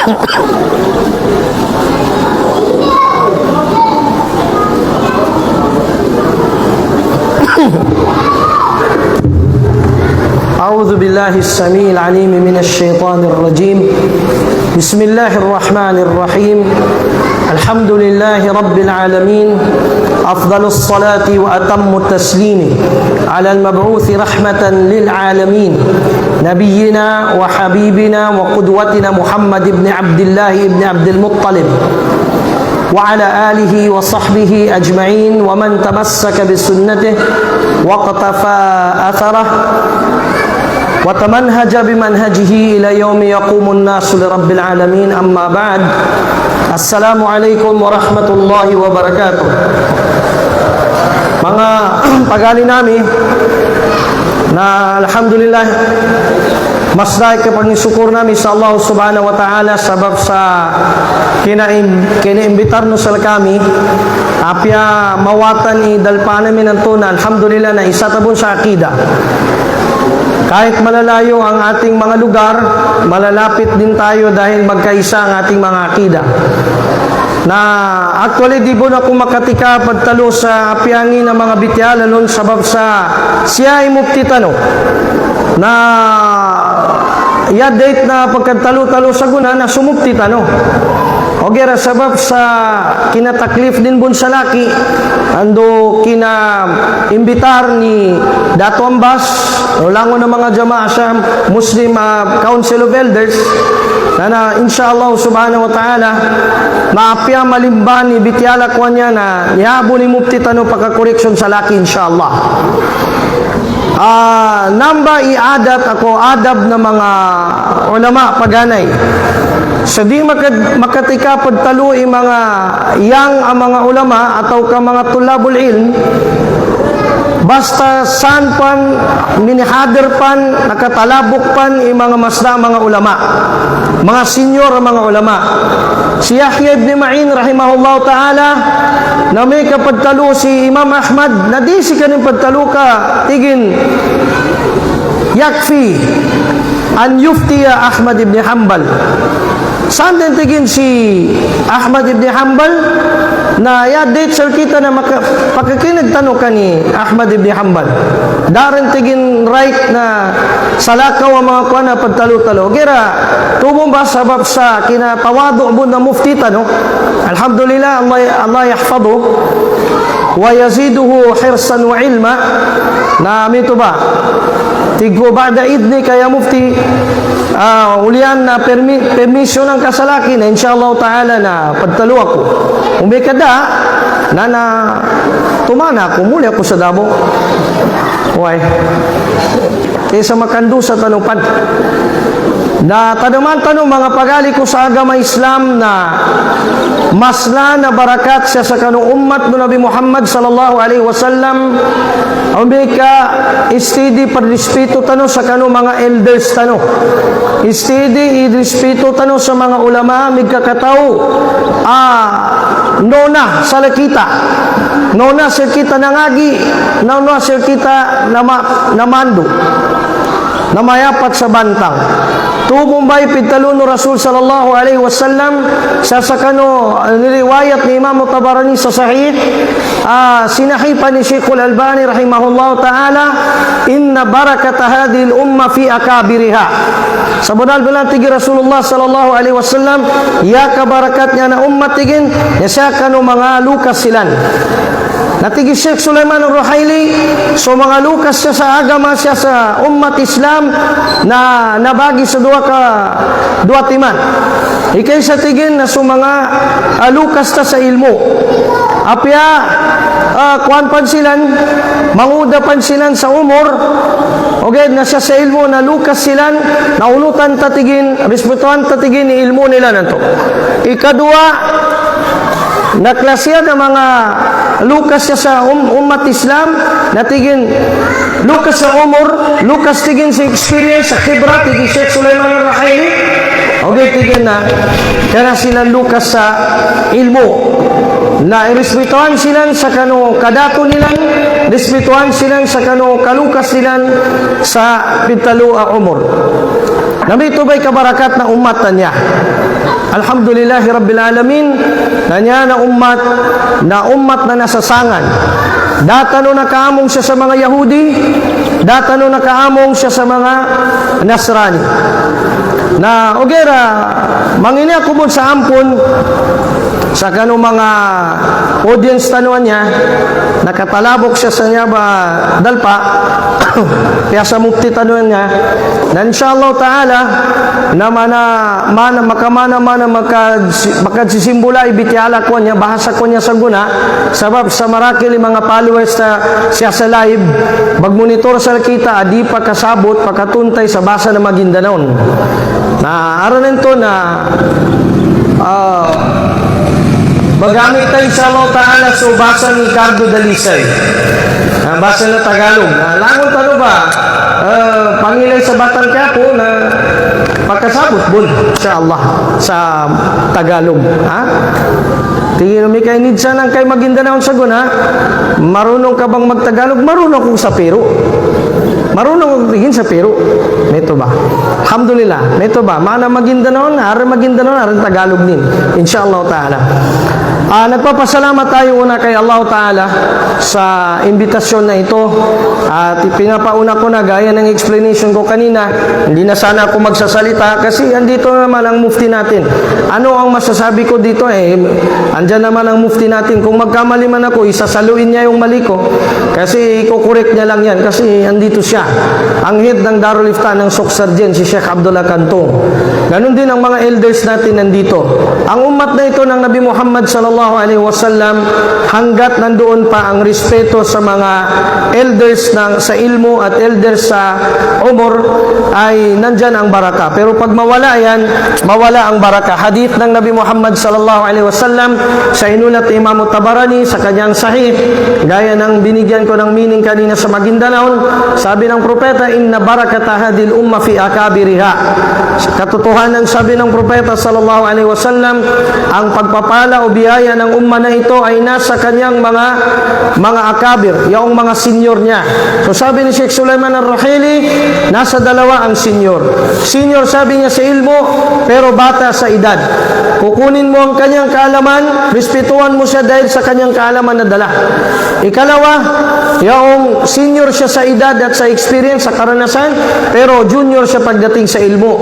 أعوذ بالله السميع العليم من الشيطان الرجيم. بسم الله الرحمن الرحيم. الحمد لله رب العالمين. أفضل الصلاة وأتم التسليم على المبعوث رحمة للعالمين نبينا وحبيبنا وقدوتنا محمد بن عبد الله بن عبد المطلب وعلى آله وصحبه أجمعين ومن تمسك بسنته واقتفى أثره وتمنهج بمنهجه إلى يوم يقوم الناس لرب العالمين. أما بعد. السلام عليكم ورحمة الله وبركاته. Mga pagali nami na alhamdulillah mas daig kapagisukur nami sa Allah subhanahu wa ta'ala sabab sa kinaimbitar no sa kami apya mawatan i dalpa namin ang tuna. Alhamdulillah na isa tabon sa akida. Kahit malalayo ang ating mga lugar, malalapit din tayo dahil magkaisa ang ating mga akida. Na actually di po na kung makatika pagtalo sa apyangin ng mga bityala nun sabab sa siya ay mufti tano na date na pagkatalo-talo sa guna na sumufti tano. O gira sabab sa kinataklif din bun sa laki ando kina imbitar ni Dato Ambas o lango ng mga jamaah sa Muslim Council of Elders na inshallah subhanahu wa ta'ala maapya malimba ni bityala kwa niya na nihabo ni mufti tano pagkakoreksyon sa laki inshallah. Namba iadat ako adab na mga ulama paganay. Sa di makatika pagtalo mga ang mga ulama atau ka mga tulabul ilm basta saan pan minihader pan nakatalabok pan mga masda mga ulama mga senior mga ulama. Si Yahya ibn Ma'in rahimahullah ta'ala na may kapagtalo si Imam Ahmad na di si kaning pagtalo ka tigin yakfi an yuftiya Ahmad ibn Hanbal. Saan din tigin si Ahmad ibn Hanbal na date sir kita na pagkakinagtanong ka ni Ahmad ibn Hanbal darin tigin right na salakaw ang mga kuha na pagtalo-talo gira tubong ba sabab sa kinapawado mo na mufti tano. Alhamdulillah Allah yahfadu wa yaziduhu hirsan wa ilma na mito ba tigko ba'da idni kaya mufti ulian na permission ng kasalaki na inshallah ta'ala na pagtalo ako umikada na tumana ako muli ako sa Davao why kaysa makandu sa tanupan na tanong mga pagali ko sa agama Islam na masla na barakat siya sa kanong ummat no Nabi Muhammad sallallahu alaihi wasallam umbika istidi pagrespeto tano sa kanong mga elders tano istidi idrespeto tano sa mga ulama migkakataw nona sa lakita nona sir kita nangagi nona sir kita namando na mayapat sa bantang tumumbay pidtalo no Rasul sallallahu alaihi wasallam sa sakano niriwayat ni Imam Tabarani sa sahih sinahipan ni Sheikh Al-Albani rahimahullah ta'ala inna barakata hadhihi al-umma fi akabiriha sa bunal bilang tigi Rasulullah sallallahu alaihi wasallam ya kabarakat niya na ummat tigin ya siya kano mga lukas silan natigi Sheikh Sulaiman al-Ruhaili so mga lukas siya sa agama siya sa ummat Islam na nabagi sa dua timan ikay sa tigin na so mga lukas ta sa ilmo apya kuan pansilan manguda pansilan sa umor okay na siya sa ilmo na lukas silan naulutan tatigin respetuhan tatigin ni ilmo nila nanto ikadua na klasya ng mga lukas siya sa umat Islam natigin lukas sa umor lukas tigin sa experience sa khibra tigin Sheikh Sulaiman al-Ruhaili okay tigin na kaya sila lukas sa ilmo na irespetuhan sila sa kano kadato nilang respetuhan sila sa kano kalukas sila sa pintalo a umor namito ba'y kabarakat ng umat niya Alhamdulillahi Rabbil Alamin, kanya na umat na nasasangan. Datano nakaamong siya sa mga Yahudi, datano nakaamong siya sa mga Nasrani. Na ogera, mangini ako mo sa ampon, sa kanong mga audience tanuan niya, nakatalabok siya sa niya ba dalpa, kaya sa mukti tanuan niya, na inshallah ta'ala, na makadisimbula ibitiala ko niya, bahasa ko niya sa guna, sabab sa marakili mga followers na siya sa live, magmonitor sa kita, adi pa kasabot, pakatuntay sa basa na Maguindanon. Na aron nito na magamit tayo sa Allah Ta'ala sa basa ni Cardo Dalisay. Basa na Tagalog. Langon tano ba? Pangilay sa Batang Quiapo na pagkasabot bun sa Allah sa Tagalog. Tingin mo kay need sa nang kay Maguindanao sa guna. Marunong ka bang magtagalog? Marunong kung sa Peru. Marunong tingin sa Peru. Neto ba? Alhamdulillah. Neto ba? Mana Maguindanao, aron Tagalog din. Insyaallah Ta'ala. Nagpapasalamat tayo una kay Allah Ta'ala sa imbitasyon na ito. At pinapauna ko na gaya ng explanation ko kanina, hindi na sana ako magsasalita kasi andito naman ang mufti natin. Ano ang masasabi ko dito? Andyan naman ang mufti natin. Kung magkamali man ako, isasaluin niya yung mali ko kasi iko-correct niya lang yan kasi andito siya. Ang head ng Darul Ifta ng Soksarjen, si Sheikh Abdullah Kantong. Ganon din ang mga elders natin nandito. Ang umat na ito ng Nabi Muhammad sallallahu alaihi wasallam, hanggat nandoon pa ang respeto sa mga elders sa ilmo at elders sa umur, ay nandyan ang baraka. Pero pag mawala yan, mawala ang baraka. Hadith ng Nabi Muhammad sallallahu alaihi wasallam sa inulat ni Imam Tabarani sa kanyang sahih, gaya ng binigyan ko ng meaning kanina sa Maguindanao, sabi ng propeta, inna barakata hadil umma fi akabiriha. Katotohanan, sabi ng propeta sallallahu alaihi wasallam, ang pagpapala o biyaya ng umma na ito ay nasa kanyang mga akabir, yung mga senior niya. So sabi ni Sheikh Sulaiman Ar-Rahili, nasa dalawa ang senior. Senior sabi niya sa ilmo, pero bata sa edad. Kukunin mo ang kanyang kaalaman, respetuhan mo siya dahil sa kanyang kaalaman na dala. Ikalawa, yung senior siya sa edad at sa experience, sa karanasan, pero junior siya pagdating sa ilmo.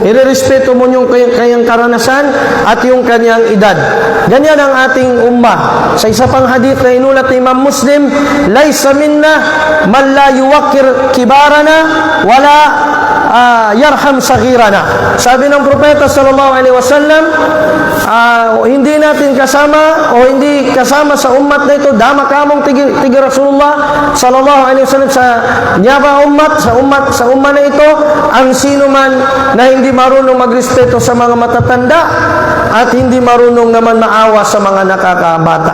Irerespeto mo yung kanyang karanasan at yung kanyang edad. Ganyan ang ating ummah. Sa isa pang hadith na inulat ni Imam Muslim, laysa minna man la yuwakkir kibarana wala yarham saghirana. Sabi ng propeta sallallahu alaihi wasallam, hindi natin kasama o hindi kasama sa ummat na ito, dama kamong tigi Rasulullah sallallahu alaihi wasallam sa nyaba ummat, sa umma na ito, ang sino man na hindi marunong magrespeto sa mga matatanda at hindi marunong naman maawa sa mga nakakabata.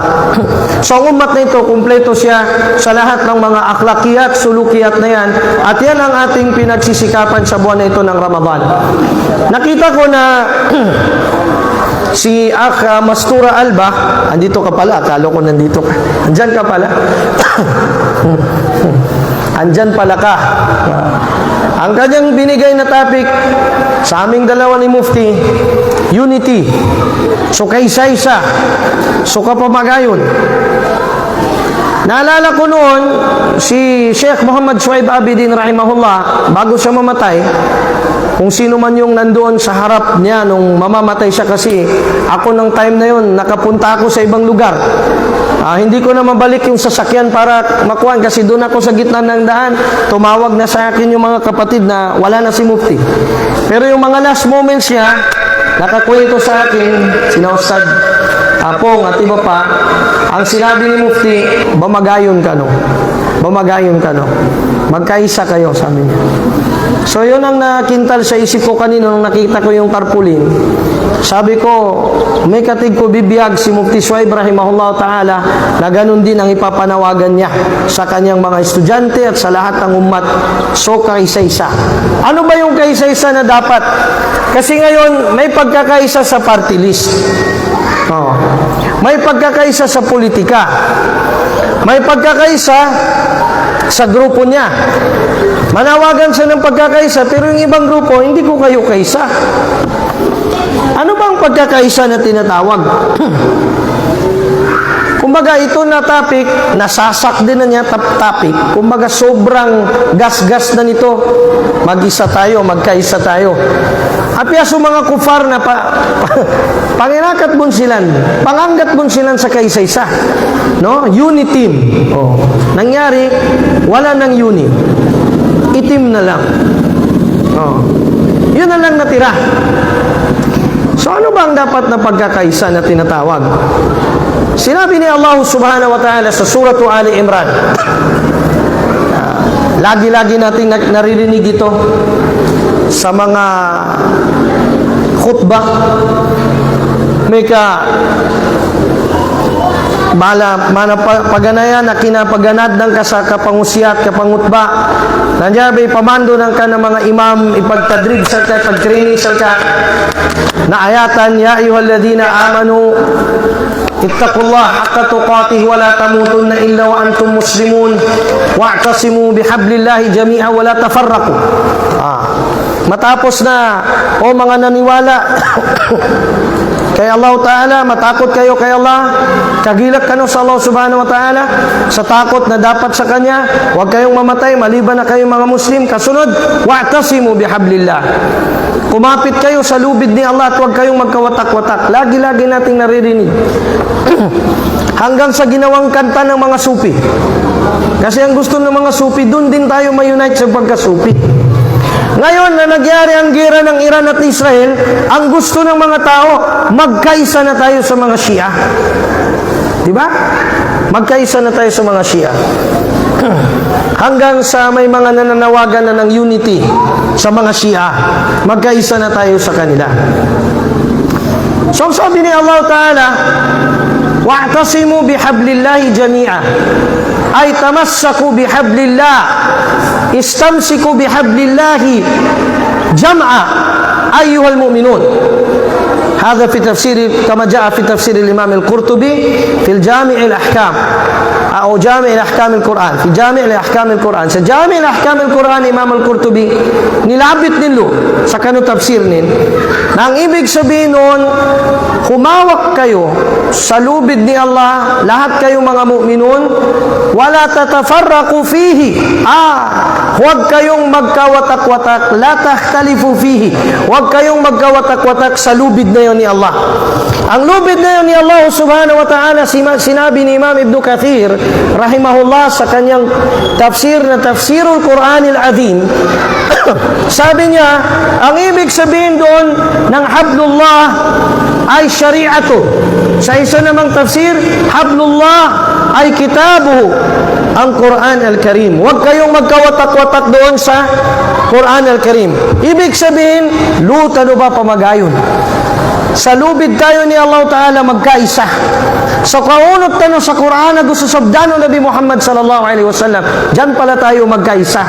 So ang ummat na ito, kumpleto siya sa lahat ng mga akhlakiyat, sulukiyat na yan, at yan ang ating pinagsisikapan sa buwan na ito ng Ramadan. Nakita ko na si Akha Mastura Alba, andito ka pala, akala ko nandito ka. Andyan ka pala. Andyan pala ka. Ang kanyang binigay na topic sa aming dalawa ni Mufti, unity. So kaysa-isa. So kapamagayon. Naalala ko noon, si Sheikh Muhammad Shuaib Abidin rahimahullah, bago siya mamatay, kung sino man yung nandoon sa harap niya nung mamamatay siya, kasi ako ng time na yun, nakapunta ako sa ibang lugar. Hindi ko na mabalik yung sasakyan para makuha kasi doon ako sa gitna ng daan. Tumawag na sa akin yung mga kapatid na wala na si Mufti. Pero yung mga last moments niya, nakakwento sa akin, sina Ustad Apong at iba pa, ang sinabi ni Mufti, bamagayon ka no. Bamagayon ka no. Magkaisa kayo, sabi niya. So yun ang nakintal sa isip ko kanina nung nakita ko yung tarpaulin. Sabi ko, may katig ko bibiyag si Mufti Shuaib rahimahullah ta'ala na ganun din ang ipapanawagan niya sa kanyang mga estudyante at sa lahat ng umat. So kaisa-isa. Ano ba yung kaisa-isa na dapat? Kasi ngayon, may pagkakaisa sa party list. May pagkakaisa sa politika. May pagkakaisa sa grupo niya. Manawagan siya ng pagkakaisa, pero yung ibang grupo, hindi ko kayo kaisa. Ano bang pagkakaisa na tinatawag? Kumbaga, ito na topic, nasasak din na niya topic. Kumbaga, sobrang gas-gas na nito. Mag-isa tayo, magkaisa tayo. Apya sa mga kufar na pangirakat mo silan, panganggat mo silan sa kaisa-isa. No? Unity team. Oh. Nangyari, wala nang uni. Itim na lang. Oh. Yun na lang natira. So ano ba ang dapat na pagkakaisa na tinatawag? Sinabi ni Allah subhanahu wa ta'ala sa suratu Ali Imran. Lagi-lagi natin naririnig ito sa mga khutbah. May paganayan na kinapaganad ng kapangusiat, kapangutba. Nandiyan ba'y pamando ng ka ng mga imam, ipagtadrib sa ka, ipagtraining sa ka, na ayatan, ya ayyuhalladhina amanu, ittaqullah haqqa tuqatih wa la tamutunna illa wa antum muslimun wa'tasimu bihablillahi jami'an wa la tafarraqu. Matapos na, o mga naniwala kay Allah Ta'ala, matakot kayo kay Allah, kagilak ka sa Allah Subhanahu wa Ta'ala, sa takot na dapat sa Kanya, huwag kayong mamatay, maliban na kayong mga Muslim. Kasunod, wa'tasimu bihablillah. Kumapit kayo sa lubid ni Allah at huwag kayong magkawatak-watak. Lagi-lagi nating naririnig. Hanggang sa ginawang kanta ng mga supi. Kasi ang gusto ng mga supi, dun din tayo ma-unite sa pagkasupi. Ngayon na nagyari ang gera ng Iran at Israel, ang gusto ng mga tao, magkaisa na tayo sa mga Shia. Diba? Magkaisa na tayo sa mga Shia. Hanggang sa may mga nananawagan na ng unity sa mga Shia, magkaisa na tayo sa kanila. So sabi ni Allah Ta'ala, wa'tasimu bihablillahi jami'a, ay tamassaku bihablillah, istamsiku bihablillahi jam'a ayyuhal mu'minun. هذا في تفسير كما جاء في تفسير الإمام القرطبي في الجامع الأحكام أو جامع الأحكام القرآن في جامع الأحكام القرآن سجامع الأحكام القرآن إمام القرطبي nilabit nilo sa kanu tafsir nin nang ibig sabihin nun humawak kayo sa lubid ni Allah lahat kayong mga mu'minun wala tatafarraqu fihi huwag kayong magkawatak-watak la takhtalifu fihi huwag kayong magkawatak-watak sa lubid na yun ni Allah. Ang lubid na yun ni Allah subhanahu wa ta'ala, sinabi ni Imam Ibn Kathir rahimahullah sa kanyang tafsir na Tafsirul Quranil Azim. Sabi niya, ang ibig sabihin doon ng hablullah ay syari'atu. Sa isa namang tafsir, hablullah ay kitabuhu, ang Quran al-Karim. Huwag kayong magkawatak-watak doon sa Quran al-Karim. Ibig sabihin, lutano ba pamagayon? Sa lubid tayo ni Allah Ta'ala magkaisa. Sa kaunot tanong sa Quran na gusto sabdano Nabi Muhammad sallallahu alaihi wasallam, dyan pala tayo magkaisa.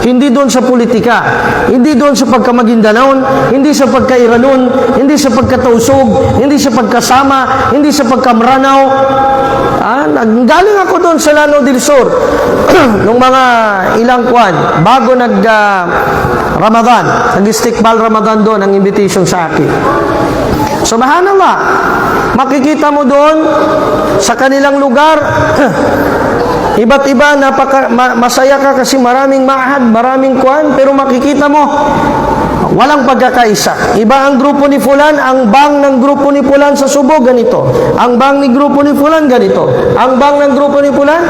Hindi doon sa politika, hindi doon sa pagkamagindanaon, hindi sa pagkairanon, hindi sa pagkatausog, hindi sa pagkasama, hindi sa pagkamranaw. Galing ako doon sa Lanao del Sur nung mga ilang kwan bago Ramadan, nag-istiqbal Ramadan doon ang invitation sa akin. Subhanallah, makikita mo doon sa kanilang lugar iba't iba, masaya ka kasi maraming mahad, maraming kwan, pero makikita mo walang pagkakaisa. Iba ang grupo ni Fulan, ang bang ng grupo ni Fulan sa Subo ganito, ang bang ni grupo ni Fulan ganito, ang bang ng grupo ni Fulan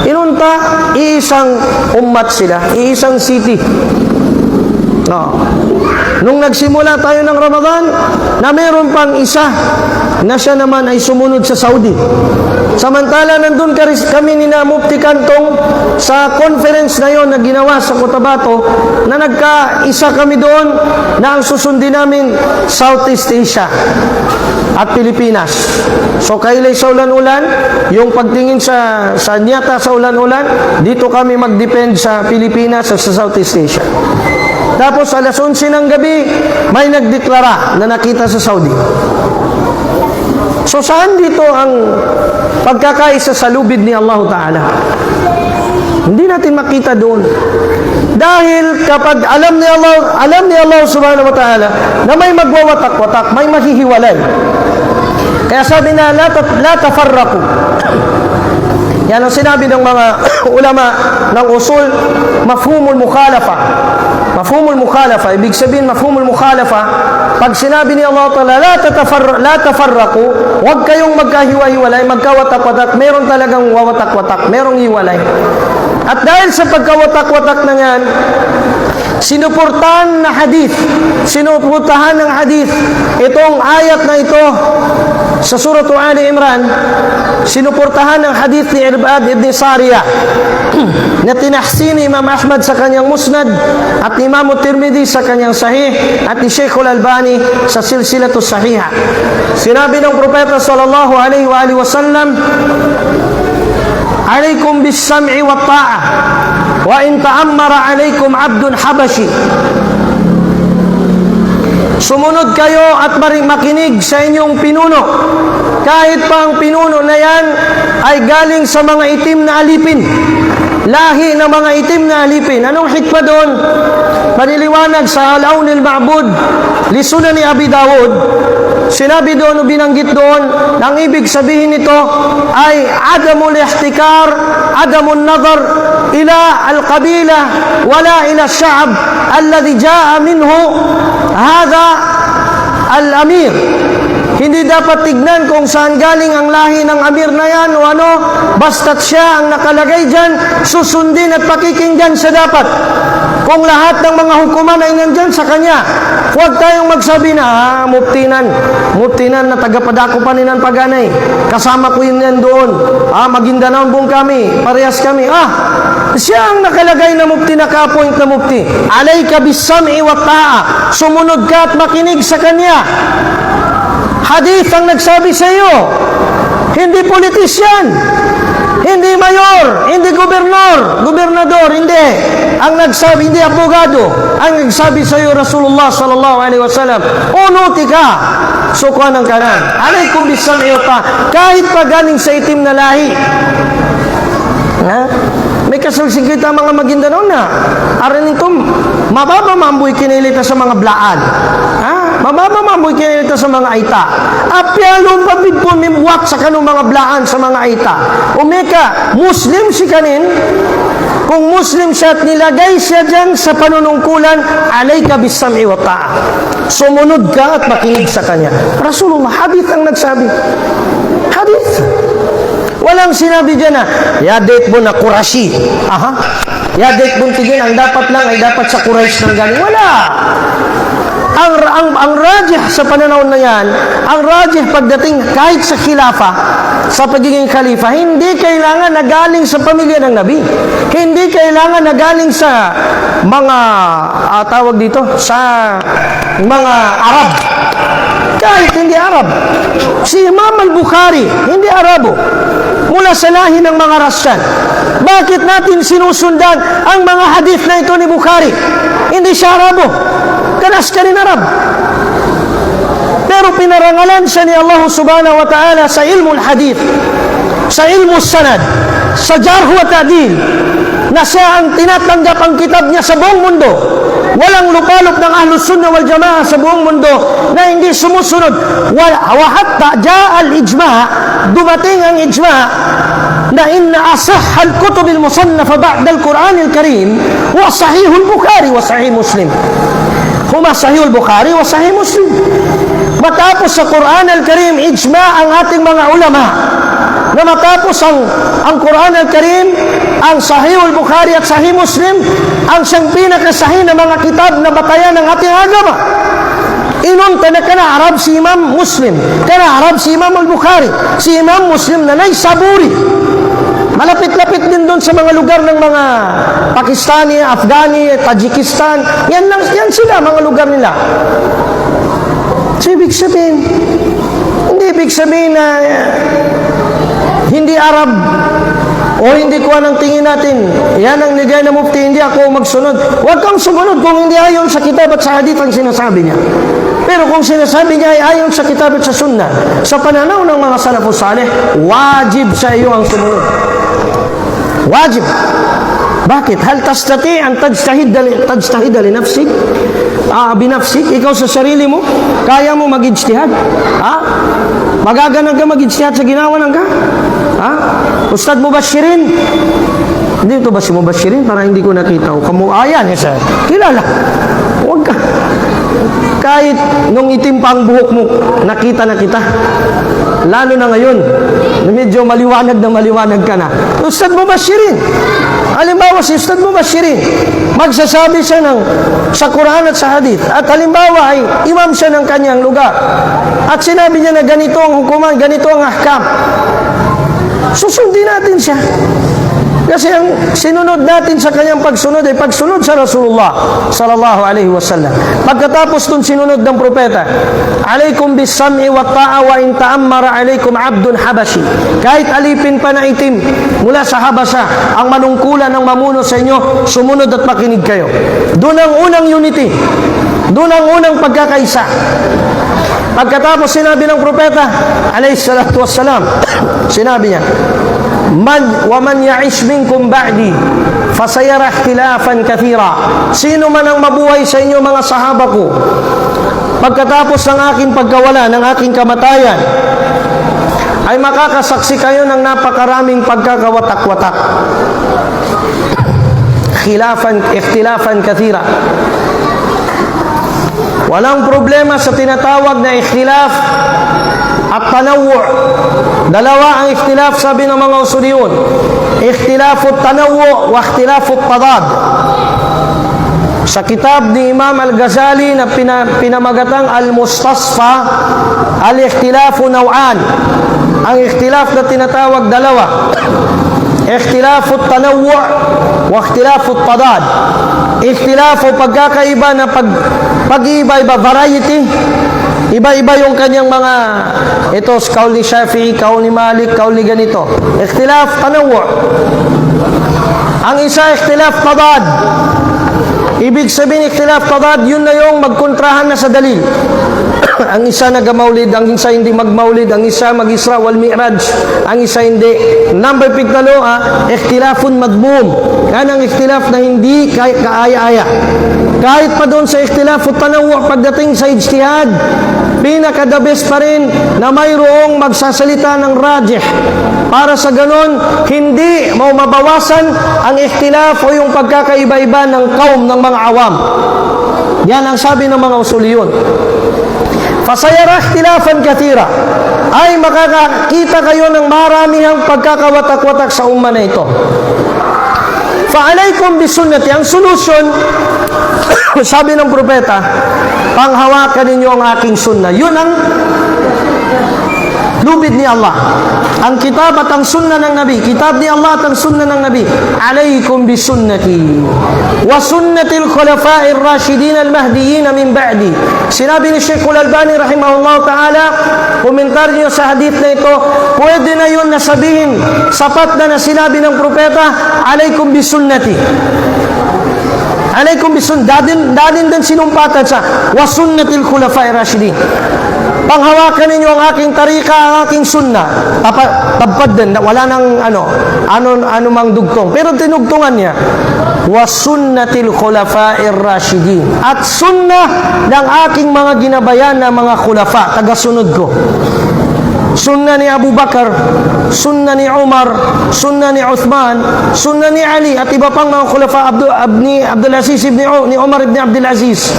inunta, iisang ummat sila, iisang city. No. Nung nagsimula tayo ng Ramadan, na meron pang isa na siya naman ay sumunod sa Saudi. Samantala, nandun kami ni na Mufti Kantong sa conference na yon na ginawa sa Cotabato, na nagkaisa kami doon na ang susundin namin Southeast Asia at Pilipinas. So, kailay sa ulan-ulan, yung pagtingin sa nyata sa ulan-ulan, dito kami mag-depend sa Pilipinas at sa Southeast Asia. Tapos alas 11 ng gabi, may nagdeklara na nakita sa Saudi. So saan dito ang pagkakaisa sa lubid ni Allah Ta'ala? Hindi natin makita doon. Dahil kapag alam ni Allah subhanahu wa ta'ala na may magwawatak-watak, may mahihiwalay. Kaya sabi na, la tafarraku. Yan ang sinabi ng mga ulama ng usul, mafhumul mukhalafa. Mafhumul mukhalafa, ibig sabihin mafhumul mukhalafa, pag sinabi ni Allah Ta'ala, la tafarraku, huwag kayong magkahiwa-hiwalay, magkawatak-watak, meron talagang wawatak-watak, merong hiwalay. At dahil sa pagkawatak-watak na yan, sinuportahan ng hadith, itong ayat na ito sa Surah Ali Imran, sinuportahan ng hadith ni Irbad ibn Sariyah na tinahsin ni Imam Ahmad sa kanyang Musnad at ni Imam Tirmidhi sa kanyang Sahih at ni Sheikh Al-Albani sa Silsilatus Sahiha. Sinabi ng Propeta sallallahu alaihi wa sallam, "Alaykum bis-sam'i wat-ta'ah wa in ta'ammara alaykum 'abdun habashi." Sumunod kayo at makinig sa inyong pinuno. Kahit pa ang pinuno na yan ay galing sa mga itim na alipin. Lahi ng mga itim na alipin. Anong hikmah doon? Paniliwanag sa Al-Awn al-Ma'bud li Sunan ni Abi Dawud. Sinabi doon o binanggit doon, ang ibig sabihin nito ay adamul ihtikar, adamul nazar ila al-qabila wala ila al-sha'ab alladhi ja'a minhu hadha al-amir. Hindi dapat tignan kung saan galing ang lahi ng amir na yan o ano, basta't siya ang nakalagay dyan, susundin at pakikinggan sa dapat. Kung lahat ng mga hukuman ay nandyan sa kanya, huwag tayong magsabi na, muftinan na tagapadakupanin ng paganay. Kasama ko yun yan doon. Maguindanao buong kami, parehas kami. Siya ang nakalagay na mufti, naka-appoint na mufti. Alayka bis-sam'i wa ta'a. Sumunod ka at makinig sa kanya. Hadith ang nagsabi sa iyo. Hindi politisyan. Hindi mayor, hindi gobernador, hindi. Ang nagsabi, hindi abogado. Ang nagsabi sa iyo, Rasulullah sallallahu alaihi wasallam, unuti ka, sukuan ng kanan. Alaykum bis-sam'i wa ta'a. Kahit pa galing sa itim na lahi. May kasalsikita mga Maguindanao na. Arin ito, mababa mamboy kinilita sa mga blaan. Mababa mamboy kinilita sa mga aita. Apyalong pabid po mimwak sa kanong mga blaan sa mga aita. Umeka, Muslim si kanin. Kung Muslim siya at nilagay siya dyan sa panunungkulan, alayka bis-sam'i wa ta'a. Sumunod ka at makinig sa kanya. Rasulullah, hadith ang nagsabi. Hadith. Walang sinabi dyan na, yadate mo na Qurashi. Yadate mo tigin, ang dapat lang ay dapat sa Quraysh nang galing. Wala. Ang rajih sa pananaw na yan, ang rajih pagdating kahit sa khilafa, sa pagiging khalifa, hindi kailangan na galing sa pamilya ng Nabi. Hindi kailangan na galing sa mga, tawag dito, sa mga Arab. Kahit hindi Arab. Si Imam al-Bukhari, hindi Arabo. Mula sa lahi ng mga Rasyan. Bakit natin sinusundan ang mga hadith na ito ni Bukhari? Hindi siya Arabo. Kanas ka rin Arab. Pero pinarangalan siya ni Allah subhanahu wa ta'ala sa ilmul hadith, sa ilmul sanad, sa jarh wa ta'dil, na siya ang tinatanggap ang kitab niya sa buong mundo. Walang lupalop ng Ahlus Sunnah wal Jamaah sa buong mundo na hindi sumusunod. Wa hatta jaa al-ijma', dumating ang ijma' na inna asah al-kutub al-musannafa ba'da al-Quran al-Karim wa sahih al-Bukhari wa sahih Muslim. Huma sahih al-Bukhari wa sahih Muslim. Matapos sa Quran al-Karim, ijma' ang ating mga ulama na matapos ang Quran al-Karim, ang Sahih al-Bukhari at Sahih Muslim, ang siyang pinakasahih na mga kitab na batayan ng ating agama. Inunta na kana Arab si Imam Muslim, kana Arab si Imam al-Bukhari, si Imam Muslim na Naysaburi. Malapit-lapit din doon sa mga lugar ng mga Pakistani, Afghani, Tajikistan. Yan sila, mga lugar nila. So, ibig sabihin, hindi ibig sabihin na hindi Arab o hindi ko ang tingin natin, yan ang nigay na mufti, hindi ako magsunod. Huwag kang sumunod kung hindi ayon sa kitab at sa hadith ang sinasabi niya. Pero kung sinasabi niya ay ayon sa kitab at sa sunnah, sa pananaw ng mga salafus salih, wajib sa iyo ang sumunod. Wajib. Bakit? Hal tastati an tajtahid li nafsik? Binafsik? Ikaw sa sarili mo? Kaya mo mag-ijtihad? Magaganang ka mag-ijtihad sa ginawa ng ka? Ustad Mubashirin? Hindi ito ba si Mubashirin? Para hindi ko nakita. Kamuayan, sir. Kilala. Huwag ka. Kahit nung itim pa ang buhok mo, nakita na kita. Lalo na ngayon, medyo maliwanag na maliwanag ka na. Ustad Mubashirin. Halimbawa si Ustad Mubashirin, magsasabi siya sa Quran at sa Hadith. At halimbawa ay imam siya ng kanyang lugar. At sinabi niya na ganito ang hukuman, ganito ang ahkam. Susundin natin siya. Kasi ang sinunod natin sa kanyang pagsunod ay pagsunod sa Rasulullah sallallahu alaihi wasallam. Pagkatapos dun sinunod ng propeta, alaikum bis-sam'i wa ta'a wa in ta'ammara alaikum 'abdun habashi. Kahit alipin pa na itim mula sa Habasha ang manungkulan ng mamuno sa inyo, sumunod at makinig kayo. Doon ang unang unity. Doon ang unang pagkakaisa. Pagkatapos sinabi ng propeta alayhi salatu wassalam, sinabi niya, man ya'ish minkum ba'di fasayara ikhtilafan kathira. Sino man ang mabuhay sa inyo mga sahaba ko pagkatapos ng aking pagkawala, ng aking kamatayan, ay makakasaksi kayo ng napakaraming pagkakawatak-watak. Ikhtilafan kathira. Walang problema sa tinatawag na ikhtilaf at tanawwu'. Dalawa ang ikhtilaf, sabi ng mga usuliyun. Ikhtilafu tanawwu' wa ikhtilafu tadad. Sa kitab ni Imam Al-Ghazali na pinamagatang Al-Mustasfa, al-ikhtilafu naw'an. Ang ikhtilaf na tinatawag dalawa. Ikhtilafu tanawwu' wa ikhtilafu tadad. Ikhtilafu pagkakaiba na pag-iiba-iba, variety. Iba-iba yung kanyang mga, ito, kaul ni Shafi'i, kaul ni Malik, kaul ni ganito. Ikhtilaf tanawwu'. Ang isa, ikhtilaf tadad. Ibig sabihin, ikhtilaf tadad, yun na yung magkontrahan na sa dalil. Ang isa nag-maulid, ang isa hindi mag-maulid, ang isa mag-Isra wal Mi'raj, ang isa hindi. Number 5, ikhtilafun madmum. Yan ang ikhtilaf na hindi kaaya-aya. Kahit pa doon sa ikhtilafut tanawwu', pagdating sa ijtihad, pinaka-the best pa rin na mayroong magsasalita ng rajih. Para sa ganon, hindi mabawasan ang ikhtilaf o yung pagkakaiba-iba ng kaum ng mga awam. Yan ang sabi ng mga usuliyun. Fasayara ikhtilafan kathira, ay makakakita kayo ng maramihang pagkakawatak-watak sa umma na ito. Fa'alaykum bisunnati, ang solusyon, sabi ng propeta, panghawakan ninyo ang aking sunnah. Yun ang lubid ni Allah. Ang kitab at ang sunnah ng Nabi, kitab ni Allah at ang sunnah ng Nabi. Alaykum bisunnati wa sunnatil khulafa'ir rashidin al-mahdiyyin min ba'di. Sinabi ni Sheikh Al-Albani rahimahullah ta'ala, komentar niyo sa hadith na ito, pwede na yun na sabihin, sapat na sinabi ng propeta, alaykum bisunnati. Alaykum bisunnati. Dadin din sinumpatan sa wa sunnatil khulafa'ir rashidin. Panghawakan ninyo ang aking tarika, ang aking sunnah. Tabpad din, wala nang ano mang dugtong. Pero tinugtungan niya, wa sunnatil khulafa'ir rashidin. At sunnah ng aking mga ginabayan na mga khulafa, tagasunod ko. Sunnah ni Abu Bakar, sunnah ni Umar, sunnah ni Uthman, sunnah ni Ali, at iba pang mga khulafa, Abdul Aziz ni Umar ibn Abdul Aziz.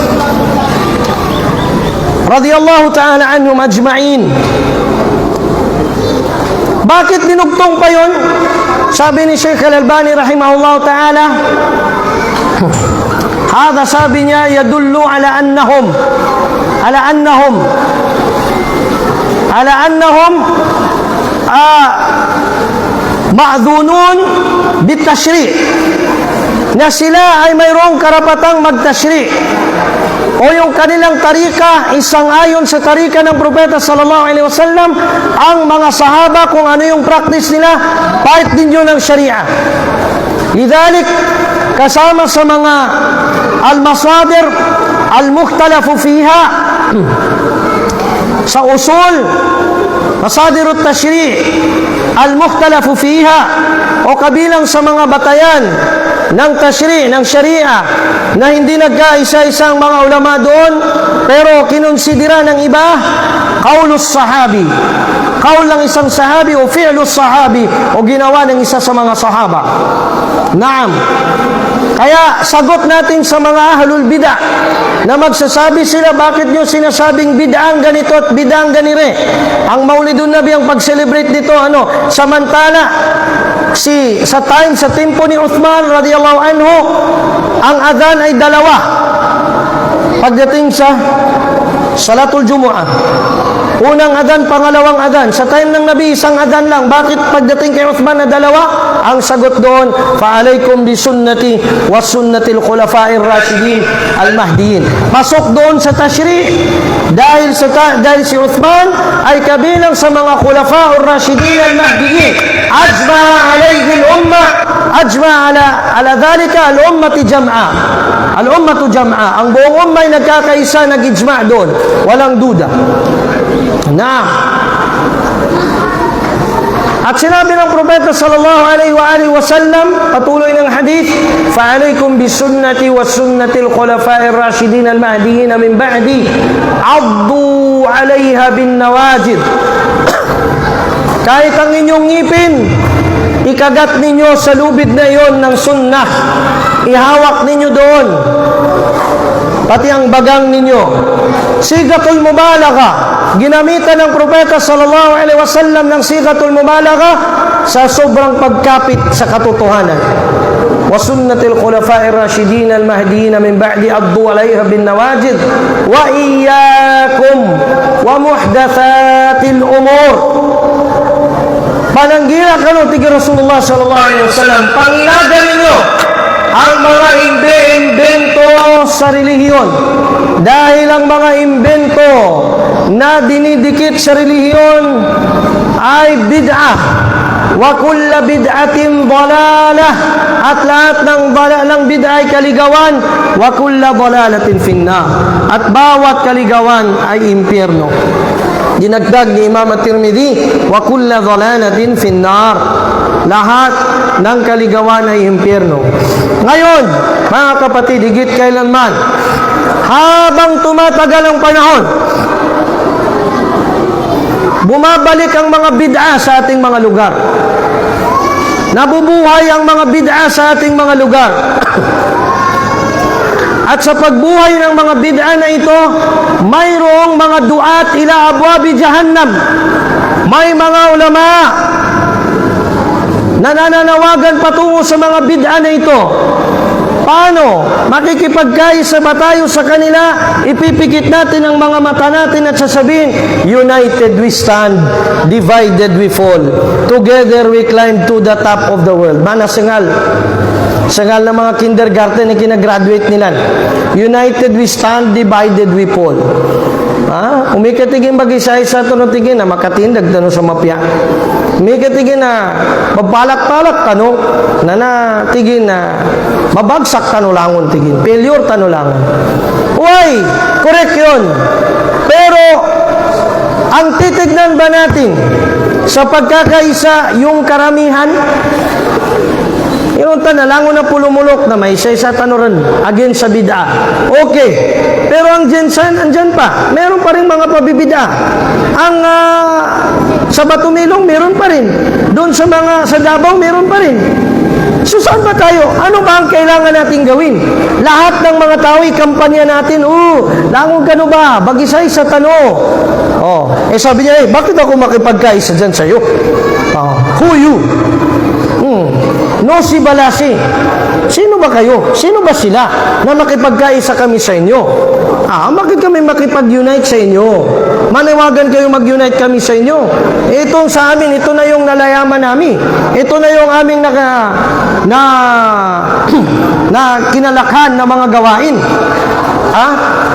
Radiyallahu ta'ala anhum ajma'in. Bakit dinugtong pa yun? Sabi ni Sheikh Al-Albani rahimahullah ta'ala, hada, sabi niya, yadullu ala annahum ma'dhunun bitashri', na sila ay mayroong karapatang magtashri', o yung kanilang tarika, isang ayon sa tarika ng propeta sallallahu alaihi wasallam. Ang mga sahaba, kung ano yung practice nila, part din yun ng sharia. Lidhalik, kasama sa mga al-masadir al-mukhtalafu fiha, sa usul, masadirut tashri' al-mukhtalafu fiha, o kabilang sa mga batayan ng tashri', ng sharia, na hindi nagkaisa-isang mga ulama doon, pero kinonsidera ng iba, qaulus sahabi. Qaul ng isang sahabi o fi'lus sahabi o ginawa ng isa sa mga sahaba. Naam. Kaya sagot natin sa mga ahlul bid'ah na magsasabi sila, bakit nyo sinasabing bid'ang ganito at bid'ang ganire? Ang Maulidun Nabi, ang pag-celebrate dito, samantala sa tempo ni Uthman radiyallahu anhu, ang adhan ay dalawa. Pagdating sa Salatul Jumu'ah, unang adhan, pangalawang adhan. Sa time ng Nabi, isang adhan lang. Bakit pagdating kay Uthman na dalawa? Ang sagot doon, fa'alaykum bisunnati wa sunnatil khulafa'ir rasyidin al-mahdiyin. Pasok doon sa tashri', dahil si Uthman ay kabilang sa mga khulafa'ur rasyidin al-mahdiyin. Ajma alayhi al-ummah, ajma ala dhalika al-ummati jam'a. Al-ummatu jam'a. Ang buong ummah ay nagkakaisa, nag-ijma' doon. Walang duda. Na. At sinabi ng propeta sallallahu alaihi wa sallam, patuloy ng hadith, fa'alaykum bisunnati wa sunnatil khulafa'ir rasyidin al-mahdiyyin min ba'di, 'addu 'alayha bin nawajid. Kahit ang inyong ngipin, ikagat ninyo sa lubid na iyon ng sunnah. Ihawak ninyo doon. Pati ang bagang ninyo. Sigatul mubalagha. Ginamitan ng propeta sallallahu alaihi wasallam ng sigatul mubalagha sa sobrang pagkapit sa katotohanan. Wa sunnatil khulafa'ir rasyidin al-mahdiyyin min ba'di, addu 'alayha bin nawajid. Wa iyyakum wa muhdatsatil umur. Pananggira kanu ti Rasulullah sallallahu alaihi wasallam, pangilagan ninyo ang mga imbento sa relihiyon. Dahil ang mga imbento na dinidikit sa relihiyon ay bid'ah. Wa kulla bid'atin dalalah. At lahat ng bid'ah ay kaligawan. Wa kulla dalalatin finnar. At bawat kaligawan ay impyerno. Dinagdag ni Imam At-Tirmidhi, wa kulla dalalatin finnar. Lahat ng kaligawan ay impyerno. Ngayon, mga kapatid, higit kailanman, habang tumatagal ang panahon, bumabalik ang mga bid'ah sa ating mga lugar. Nabubuhay ang mga bid'ah sa ating mga lugar. At sa pagbuhay ng mga bid'ah na ito, mayroong mga duat ila abwabi jahannam. May mga ulama na nananawagan patungo sa mga bid'ah na ito. Paano? Makikipagkaisa ba tayo sa kanila? Ipipikit natin ang mga mata natin at sasabihin, united we stand, divided we fall. Together we climb to the top of the world. Mana sengal. Sengal na mga kindergarten na kinagraduate nila. United we stand, divided we fall. Umikatigin mag-isa-isa ito no tigin na makatindag tano sa mapya. Umikatigin na mapalak-palak tano na tigin na mabagsak tano langon tigin. Failure tano langon. Uy, correct yun. Pero ang titignan ba natin sa pagkakaisa yung karamihan? Yung tanalangon na pulumulok na may isa-isa tanuran against sa bid'ah. Okay. Pero ang jensan, andyan pa. Meron pa rin mga pabibid'ah. Ang sa Batumilong, meron pa rin. Doon sa Davao, meron pa rin. So saan ba tayo? Ano ba ang kailangan natin gawin? Lahat ng mga tao, ikampanya natin, langon ka no ba? Bagisay sa tano. Sabi niya, bakit ako makipagkaisa dyan sa'yo? Who you? No si Balasi. Sino ba kayo? Sino ba sila na makipagkaisa kami sa inyo? Bakit kami makipag-unite sa inyo? Manawagan kayo mag-unite kami sa inyo. Itong sa amin, ito na yung nalayaman namin. Ito na yung aming na kinalakhan na mga gawain.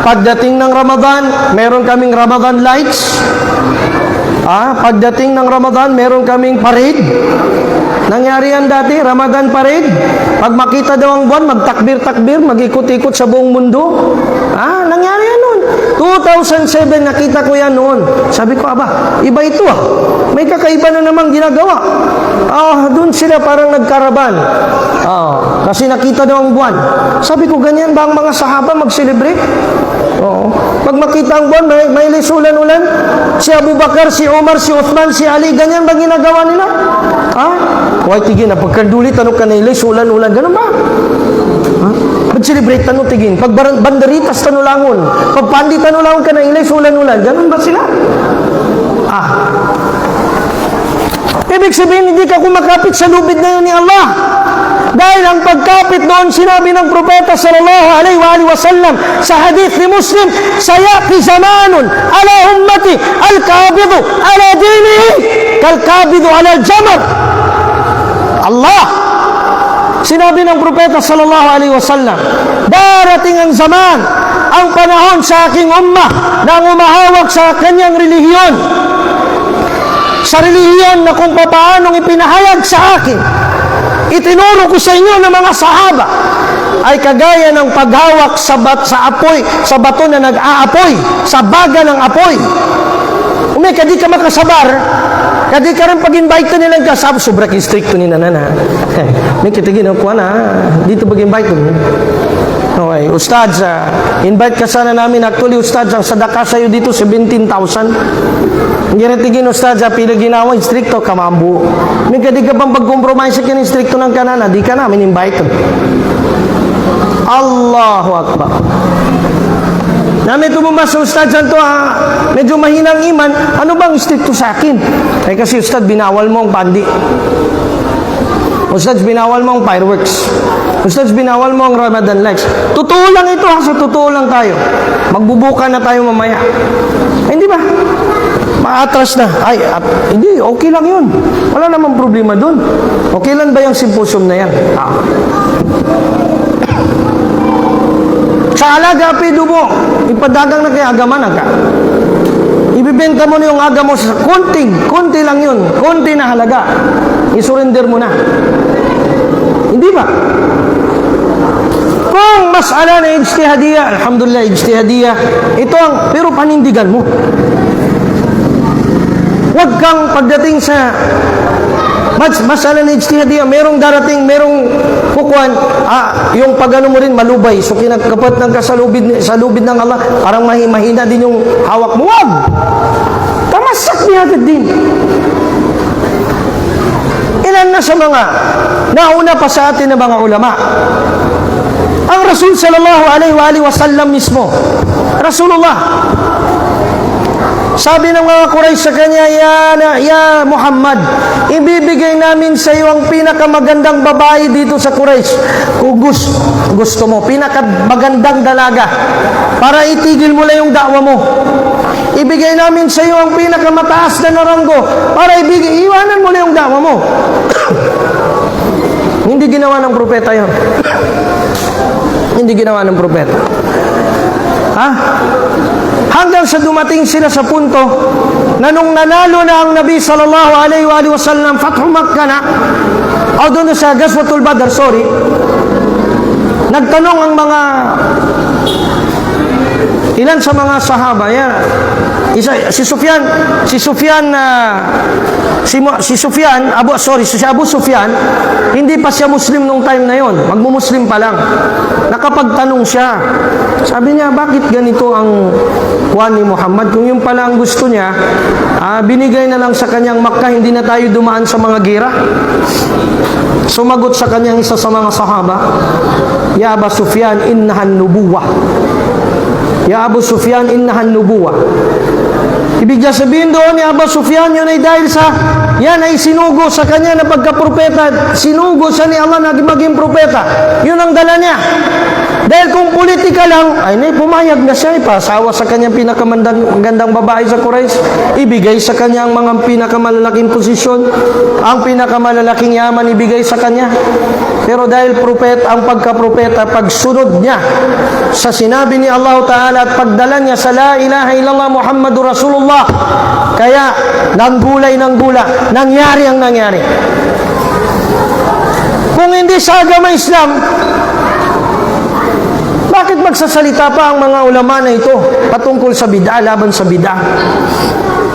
Pagdating ng Ramadan, meron kaming Ramadan lights. Pagdating ng Ramadan, meron kaming parade. Nangyari yan dati, Ramadan parade. Pag makita daw ang buwan, magtakbir-takbir, mag-ikot-ikot sa buong mundo. Nangyari yan nun. 2007, nakita ko yan noon. Sabi ko, aba, iba ito ah. May kakaiba na namang ginagawa. Doon sila parang nagkaraban. Kasi nakita daw ang buwan. Sabi ko, ganyan ba ang mga sahaba mag-celebrate? Oo. Pag makita ang buwan, may lisulan-ulan. Si Abu Bakar, si Umar, si Uthman, si Ali, ganyan ba ginagawa nila? Huwag tigin na, pagkardulit, ano ka na lisulan-ulan, ganun ba? Mag-celebrate, ano tigin? Pag banderitas, tanulangon. Pag pandi, tanulangon ka na lisulan-ulan, ganun ba sila? Ibig sabihin, hindi ka kumakapit sa lubid na yun ni Allah. Dahil ang pagkapit doon, sinabi ng propeta sallallahu alaihi wa sallam sa hadith ni Muslim, sayati zamanun ala ummati al-kabidu ala dinihi kal-kabidu ala al-jamar. Allah, sinabi ng propeta sallallahu alaihi wa sallam, darating ang zaman, ang panahon sa aking ummah na umahawak sa kanyang relihiyon, sa relihiyon na kung paanong ipinahayag sa akin, itinuro ko sa inyo ng mga sahaba, ay kagaya ng paghawak sa apoy, sa bato na nag-aapoy, sa baga ng apoy. Kadi ka makasabar, kadi ka rin pag-invite nilang kasab, sobrang stricto ni nanana. May kitigin ako na, dito pag-invite mo. Okay, Ustads, invite ka sana namin. Actually, Ustads, ang sadaka sa'yo dito, 17,000. Hindi rin tigin, Ustads, pila ginawa, stricto, kamambu. May kadi ka bang pag-compromise sa kin, stricto ng kanana, di ka namin invite. Allahu Akbar. Namin tumumba sa Ustads, medyo mahinang iman, ano bang stricto sa akin? Kasi Ustads, binawal mo ang pandi. Ustads, binawal mo ang fireworks. Ustads, binawal mo ang Ramadan lights. Totoo lang ito, sa totoo lang tayo. Magbubuka na tayo mamaya. Hindi ba? Maatras na. Hindi, okay lang yun. Wala namang problema dun. Okay lang ba yung symposium na yan? Sa alaga, pido mo, ipadagang na kay agaman ka. Ibibenta mo na yung aga mo sa konti lang yun, konti na halaga. I-surrender mo na. Hindi ba? Kung masala na ijtihadiyah, alhamdulillah, ijtihadiyah, ito ang, pero panindigan mo. Huwag kang pagdating sa masala na ijtihadiyah, merong darating, merong kukuhan, yung pag-ano mo rin, malubay. So, kinakapat ng ka sa lubid ng Allah, parang mahina din yung hawak mo. Huwag! Tamasak niya agad din. Ilan na sa mga nauna pa sa atin ng mga ulama. Ang Rasul sallallahu alaihi wa sallam mismo, Rasulullah, sabi ng mga Quraysh sa kanya, Ya Muhammad, ibibigay namin sa iyo ang pinakamagandang babae dito sa Quraysh. Kung gusto mo, pinakamagandang dalaga, para itigil mo lang yung dakwa mo. Ibigay namin sa iyo ang pinakamataas na naranggo, para iwanan mo lang yung dakwa mo. Hindi ginawa ng propeta yun. Hindi ginawa ng propeta. Hanggang sa dumating sila sa punto na nung nanalo na ang Nabi sallallahu alaihi wa sallam, Fathu Makkah na, o doon sa Ghazwatul Badr, nagtanong ang mga ilan sa mga sahaba, si Abu Sufyan, hindi pa siya Muslim nung time na yon, magmumuslim pa lang. Nakapagtanong siya, sabi niya, bakit ganito ang kuwan ni Muhammad? Kung yung pala ang gusto niya, binigay na lang sa kanyang Makkah, hindi na tayo dumaan sa mga gira. Sumagot sa kanyang isa sa mga sahaba, Ya Abu Sufyan, innahan nubuwah. Ya Abu Sufyan, innahan nubuwah. Ibig sabihin doon ni Abu Sufyan, yun ay dahil sa, yan ay sinugo sa kanya na pagka-propeta, sinugo siya ni Allah na maging propeta. Yun ang dala niya. Dahil kung politika lang, ay pumayag na siya, ipasawa sa kanyang pinakamagandang babae sa Quraysh, ibigay sa kanya ang mga pinakamalalaking posisyon, ang pinakamalalaking yaman ibigay sa kanya. Pero dahil propeta, ang pagka-propeta, pagsunod niya sa sinabi ni Allah Ta'ala at pagdala niya sa La ilaha illallah Muhammadur Rasulullah, kaya nanggulay ng gula, nangyari ang nangyari. Kung hindi sa agama Islam, Bakit magsasalita pa ang mga ulama na ito patungkol sa bid'ah, laban sa bid'ah?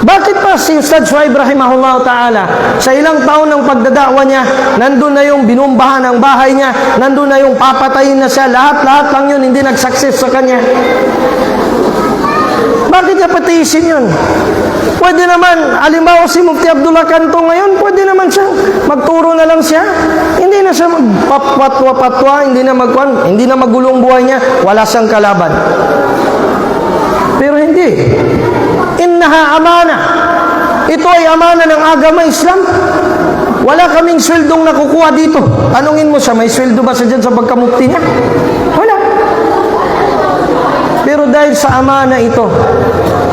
Bakit pa si Ustad Shuaib rahimahullah ta'ala, sa ilang taon ng pagdadakwa niya, nandun na yung binumbahan ang bahay niya, nandun na yung papatayin na siya, lahat-lahat lang yun, hindi nag-success sa kanya. Bakit niya patiisin yun? Pwede naman, halimbawa si Mufti Abdullah Canto ngayon, pwede naman siya, magturo na lang siya. Hindi na siya magpapatwa-patwa, hindi na magulong buhay niya, wala siyang kalaban. Pero hindi. Innaha amana. Ito ay amana ng agama Islam. Wala kaming sweldong nakukuha dito. Tanungin mo siya, may sweldo ba siya dyan sa pagkamukti niya? Wala. Pero dahil sa amana ito,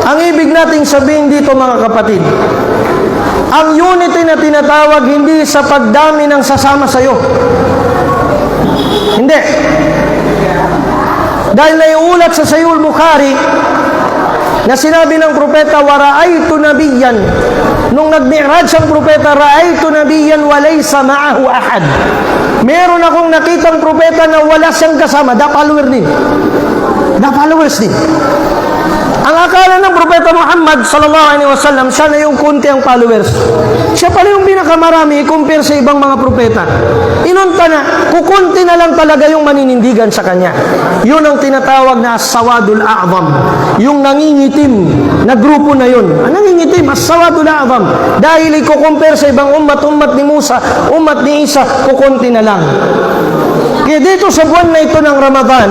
ang ibig nating sabihin dito mga kapatid, ang unity na tinatawag hindi sa pagdami ng sasama sa'yo. Hindi. Dahil naiulat sa Sahih Bukhari na sinabi ng propeta, wa ra'aytu nabiyyan, nung nag-mi'raj ang propeta, ra'aytu nabiyyan wa laysa ma'ahu ahad. Meron akong nakitang propeta na wala siyang kasama, follower din. Followers din. Ang akala ng propeta Muhammad sallallahu alaihi wasallam, siya na yung kunti ang followers. Siya pala yung pinakamarami i-compare sa ibang mga propeta. Inunta na, kukunti na lang talaga yung maninindigan sa kanya. Yun ang tinatawag na as-sawadul a'zam. Yung nangingitim na grupo na yun. Ang nangingitim, as-sawadul a'zam. Dahil i-compare sa ibang ummat ni Musa, ummat ni Isa, kukunti na lang. Kaya dito sa buwan na ito ng Ramadan,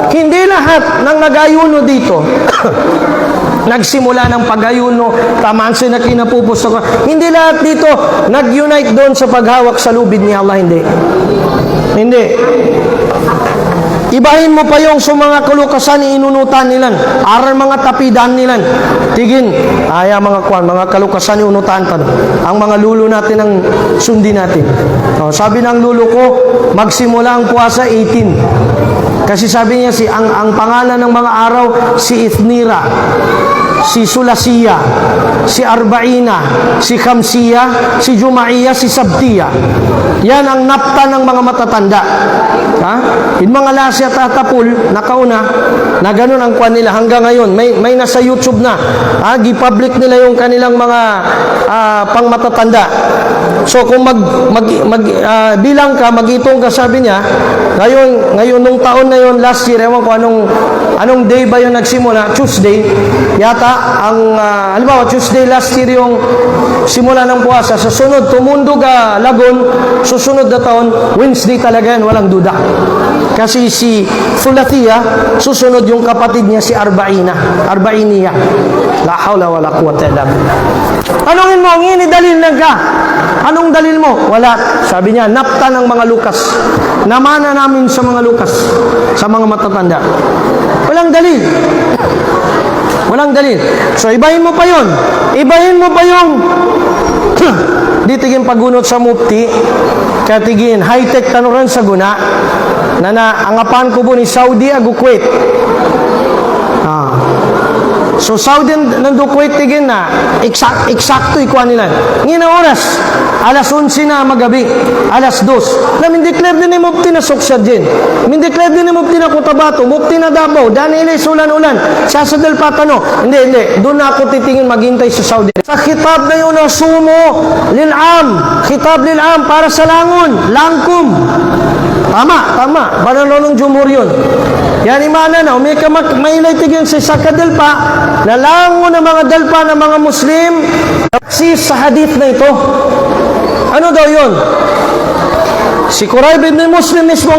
hindi lahat ng nag-ayuno dito nagsimula ng pag-ayuno, tamansin na kinapupusto ko. Hindi lahat dito nag-unite doon sa paghawak sa lubid ni Allah. Hindi. Hindi. Ibahin mo pa yung sa mga kalukasan inunutan nilan, aral mga tapidan nilan. Tigin, mga kalukasan inunutan pa. Ang mga lulo natin ang sundi natin. Sabi ng lulo ko, magsimula ang puasa 18. Kasi sabi niya ang pangalan ng mga araw si Ithnira, si Sulasiya, si Arba'ina, si Khamsiya, si Jumaiya, si Sabtiya. Yan ang napta ng mga matatanda. Yung mga lasya tatapul, nakauna, na ganun ang kwan nila hanggang ngayon. May nasa YouTube na. Gi-public nila yung kanilang mga pang matatanda. So kung bilang ka, mag-itong ka, sabi niya, ngayon nung taon na yun, last year, ewan ko anong day ba yung nagsimula, Tuesday, yata, halimbawa, Tuesday last year yung simula ng puasa, sa sunod, tumundog lagon, susunod na taon, Wednesday talaga yan, walang duda. Kasi si Thulathiya, susunod yung kapatid niya si Arba'iniya. La hawla wa la quwwata illa billah. Tanungin mo, ngini dalil na ka? Anong dalil mo? Wala. Sabi niya, napta ng mga Lukas. Namana namin sa mga Lukas, sa mga matatanda. Walang dalil. Walang dalil. So, ibahin mo pa yun. Ibahin mo pa yung di tigin pagunot sa mufti, kaya tigin high-tech tanuran sa guna, na angapan ko po ni Saudi agu Kuwait. So Saudi nando Kuwait tigin na eksakto ikuan nila. Ngina oras alas 11 na magabi, alas 2. Na mindeclare din ni mufti na Suksad din. Mindeclare din ni mufti na Cotabato, mufti na Davao, Danile Ulan-Ulan, Sasa del Patano. Hindi. Doon na ako titingin maghintay sa Saudi. Sa khitab na yun, sumo lil'am, khitab lil'am para sa langon, langkum. Tama. Banalon ng jumhur yun. Yan imana na, mailay tigyan sa sakadalpa, na langon ng mga dalpa ng mga Muslim, sa hadith na ito. Ano daw yun? Si Quraib ibn Muslim mismo,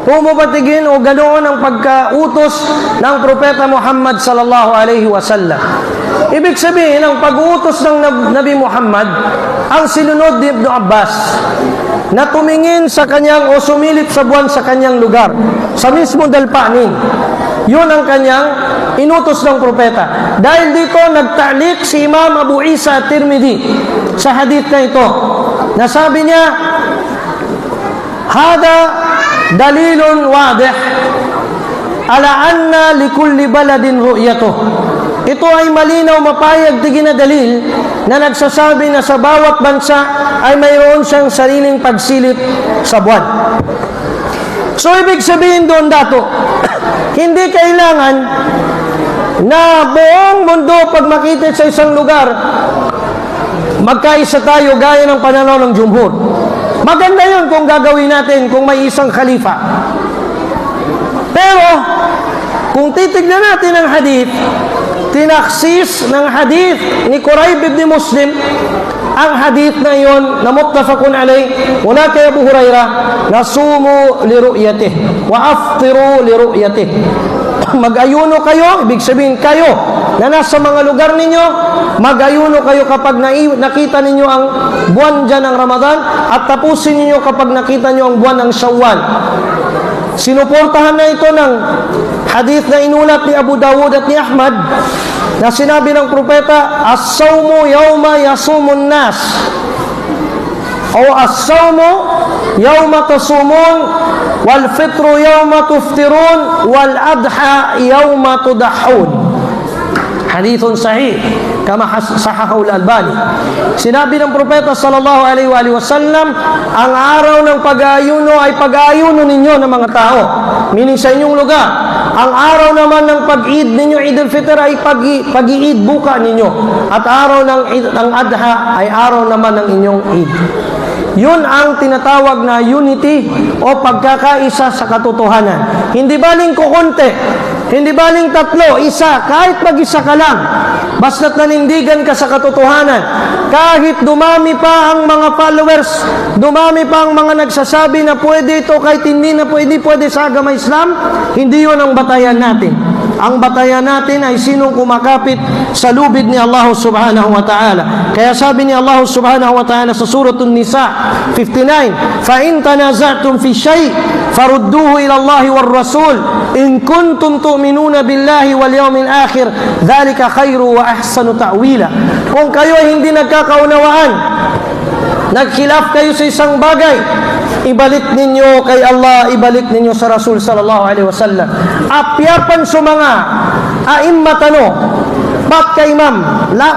humabatigin o ganoon ang pagkautos ng Propeta Muhammad sallallahu alaihi wasallam. Ibig sabihin, ang pag-uutos ng Nabi Muhammad, ang sinunod ni Ibn Abbas, na tumingin sa kanyang o sumilip sa buwan sa kanyang lugar, sa mismo dalpanin. Yun ang kanyang inutos ng propeta. Dahil dito, nagta'liq si Imam Abu Isa at-Tirmidhi sa hadith na ito. Nasabi niya, hada dalilun wadih ala anna likulli baladin ru'yatuh. Ito ay malinaw mapayag tigin na dalil na nagsasabi na sa bawat bansa ay mayroon siyang sariling pagsilip sa buwan. So, ibig sabihin doon, dato, hindi kailangan na buong mundo pag makita sa isang lugar, magkaisa tayo gaya ng pananaw ng jumhur. Maganda yun kung gagawin natin kung may isang khalifa. Pero, kung titignan natin ang hadith, tinaksis ng hadith ni Quraib ibn Muslim, ang hadith na iyon na muttafaqun alayh mula kay Abu Hurairah, nasumu li ru'yatih wa aftiru li ru'yatih. Mag-ayuno kayo, ibig sabihin kayo na nasa mga lugar ninyo, mag-ayuno kayo kapag nakita ninyo ang buwan dyan ng Ramadan, at tapusin ninyo kapag nakita nyo ang buwan ng Shawwal. Sinuportahan na ito ng hadith na inulat ni Abu Dawud at ni Ahmad, na sinabi ng propeta, as-sawmu yawma yasumun nas, o as-sawmu yawma tasumun, wal fitru yawma tuftirun, wal adha yawma tudahun. Hadithun sahih kama sahahahu al-Albani. Sinabi ng propeta sallallahu alaihi wa sallam, ang araw ng pag-aayuno ay pag-aayuno ninyo ng mga tao, meaning sa inyong lugar. Ang araw naman ng pag-Eid ninyo, Eid al-Fitr, ay pag-Eid buka ninyo. At araw ng Adha ay araw naman ng inyong Eid. Yun ang tinatawag na unity o pagkakaisa sa katotohanan. Hindi baling kukunti, hindi baling tatlo, isa, kahit mag-isa ka lang. Basta't nanindigan ka sa katotohanan. Kahit dumami pa ang mga followers, dumami pa ang mga nagsasabi na pwede ito kahit hindi na pwede sa agama Islam, hindi yun ang batayan natin. Ang batayan natin ay sinong kumakapit sa lubid ni Allah subhanahu wa ta'ala. Kaya sabi ni Allah subhanahu wa ta'ala sa Suratun Nisa 59, فَإِن تَنَازَعْتُمْ فِي شَيْءٍ فَرُدُّوهُ إِلَى اللَّهِ وَالرَّسُولِ إِن كُنتُمْ تُؤْمِنُونَ بِاللَّهِ وَالْيَوْمِ الْآخِرِ ذَلِكَ خَيْرٌ وَأَحْسَنُ تَأْوِيلًا. Kung kayo ay hindi nagkakaunawaan, nagkhilaf kayo sa isang bagay, ibalik ninyo kay Allah, ibalik ninyo sa Rasul sallallahu alaihi wasallam. Apyapan sa mga aimmatano, bat ka imam,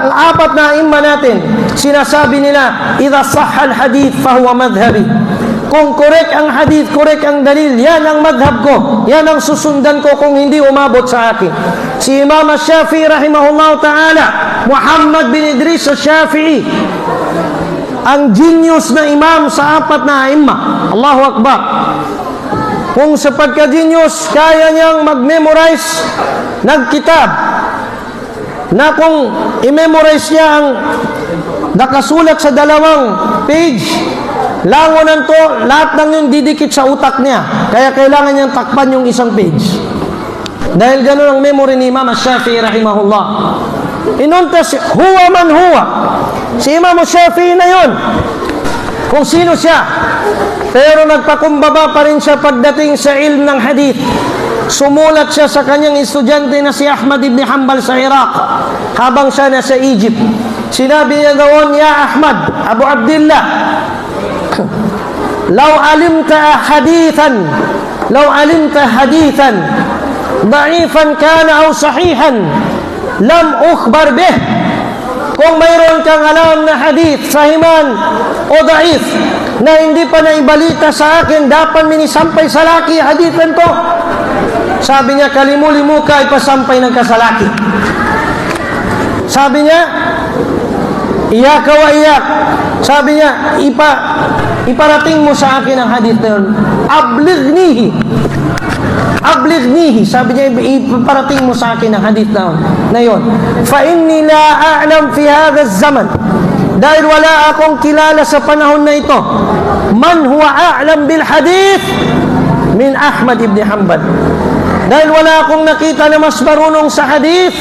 apat na aimma natin, sinasabi nila, idha sahha al-hadith fahuwa madhhabi. Kung correct ang hadith, correct ang dalil, yan ang madhab ko, yan ang susundan ko kung hindi umabot sa akin. Si Imam Shafi'i rahimahullah ta'ala, Muhammad bin Idris al-Shafi'i, ang genius na imam sa apat na aimma. Allahu Akbar. Kung sa pagka-genius, kaya niyang mag-memorize ng kitab na kung i-memorize niya ang nakasulat sa 2 page, langonan to, lahat ng yung didikit sa utak niya. Kaya kailangan niyang takpan yung 1 page. Dahil ganun ang memory ni Imam Shafi'i rahimahullah. Inuntas, huwa man huwa. Si Imam Shafi'i na yun. Kung sino siya. Pero nagpakumbaba pa rin siya pagdating sa ilm ng hadith. Sumulat siya sa kanyang estudyante na si Ahmad ibn Hanbal sa Iraq habang siya nasa Egypt. Sinabi niya doon, ya Ahmad, Abu Abdillah, law alimta hadithan da'ifan kana aw sahihan lam ukhbar bih. Kung mayroon kang alam na hadith, sahiman o da'if, na hindi pa naibalita sa akin, dapat minisampay sa laki hadithan to. Sabi niya, kalimu-limu ka, ipasampay ng kasalaki. Sabi niya, iyak wa iyak. Sabi niya, iparating mo sa akin ang hadith na yun. Ablighnihi. Sabi niya, iparating mo sa akin ang hadith na yun. Fa inni la a'lam fi hadha az-zaman. Dahil wala akong kilala sa panahon na ito. Man huwa a'lam bil hadith min Ahmad ibn Hanbal. Dahil wala akong nakita na mas marunong sa hadith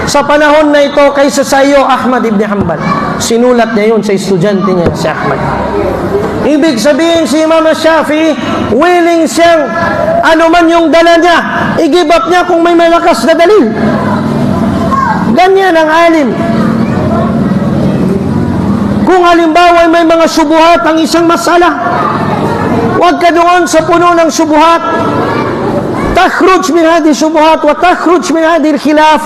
sa panahon na ito kaysa sa iyo, Ahmad ibn Hanbal. Sinulat niya yun sa estudyante niya, si Ahmad. Ibig sabihin, si Imam Shafi'i, willing siyang ano man yung dala niya, i-give up niya kung may malakas na dalil. Ganyan ang alim. Kung halimbawa may mga subuhat ang isang masala, huwag ka doon sa puno ng subuhat. Takhruj min hadi subuhat wa takhruj min hadi khilaf.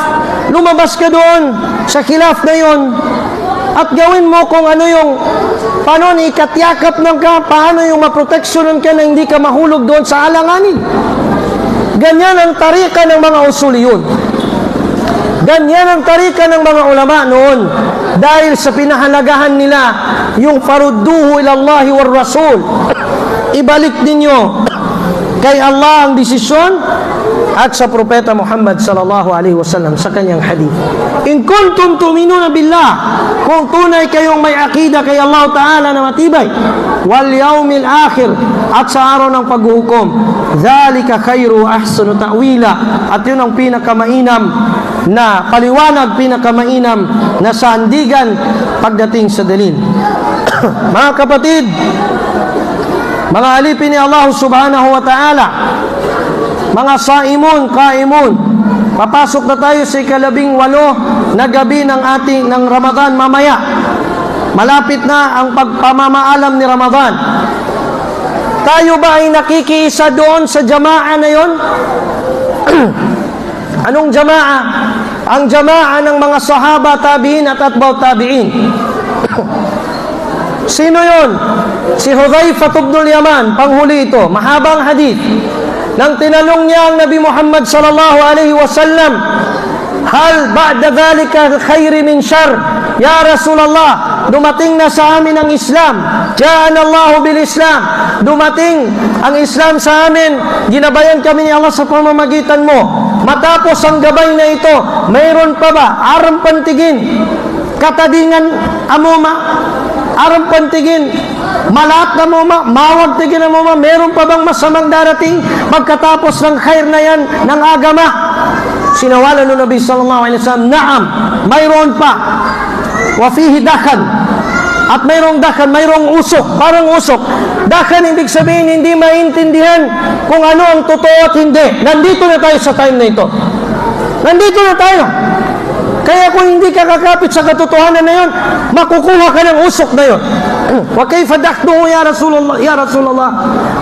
Lumabas ka doon sa khilaf na yon At gawin mo kung ano yung paano ikatyakap ng ka, paano yung maproteksyonan ka na hindi ka mahulog doon sa alanganin. Ganyan ang tarika ng mga usuliyon. Ganyan ang tarika ng mga ulama noon. Dahil sa pinahalagahan nila yung farudduhu ilallahi war rasul. Ibalik ninyo kay Allah ang desisyon at sa propeta Muhammad sallallahu alaihi wasallam sa kanyang hadith. In kuntum tu'minuna billah, kung tunay kayong may akida kay Allah Ta'ala na matibay, wal yaumil akhir, at sa araw ng paghuhukom, dhalika khairu ahsanu ta'wila, at yun ang pinakamainam na paliwanag, pinakamainam na sandigan pagdating sa dalil. Mga kapatid, mga alipin ni Allah subhanahu wa ta'ala, mga saimun, kaimun, papasok na tayo sa ika-18 na gabi ng Ramadan mamaya. Malapit na ang pagpamamaalam ni Ramadan. Tayo ba ay nakikiisa doon sa jamaa na yon? Anong jamaa? Ang jamaa ng mga sahaba, tabi'in at atbaw tabi'in. Sino yon? Si Hudhaifah ibn al-Yaman, panghuli ito, mahabang hadith. Nang tinanong niya ang Nabi Muhammad sallallahu alaihi wasallam, hal ba'da dhalika khairi min shar? Ya Rasulullah, dumating na sa amin ang Islam. Ja'ana Allahu bil Islam. Dumating ang Islam sa amin. Ginabayan kami ni Allah sa pamamagitan mo. Matapos ang gabay na ito, mayroon pa ba? Aram pantigin, katadingan amuma, aram pantigin, malat na muma, mawag tigin na muma, meron pa bang masamang darating pagkatapos ng khair na yan ng agama? Sinawalan ng Nabi sallallahu alaihi wasallam, naam, mayroon pa. Wa fihi dakhan, at mayroong dakhan, mayroong usok, parang usok. Dakhan ibig sabihin hindi maintindihan kung ano ang totoo at hindi. Nandito na tayo sa time na ito. Nandito na tayo. Kaya kung hindi ka kakapit sa katotohanan na yun, makukuha ka ng usok na yun. Wa kayfa dakhnuhu ya Rasulullah, ya Rasulullah?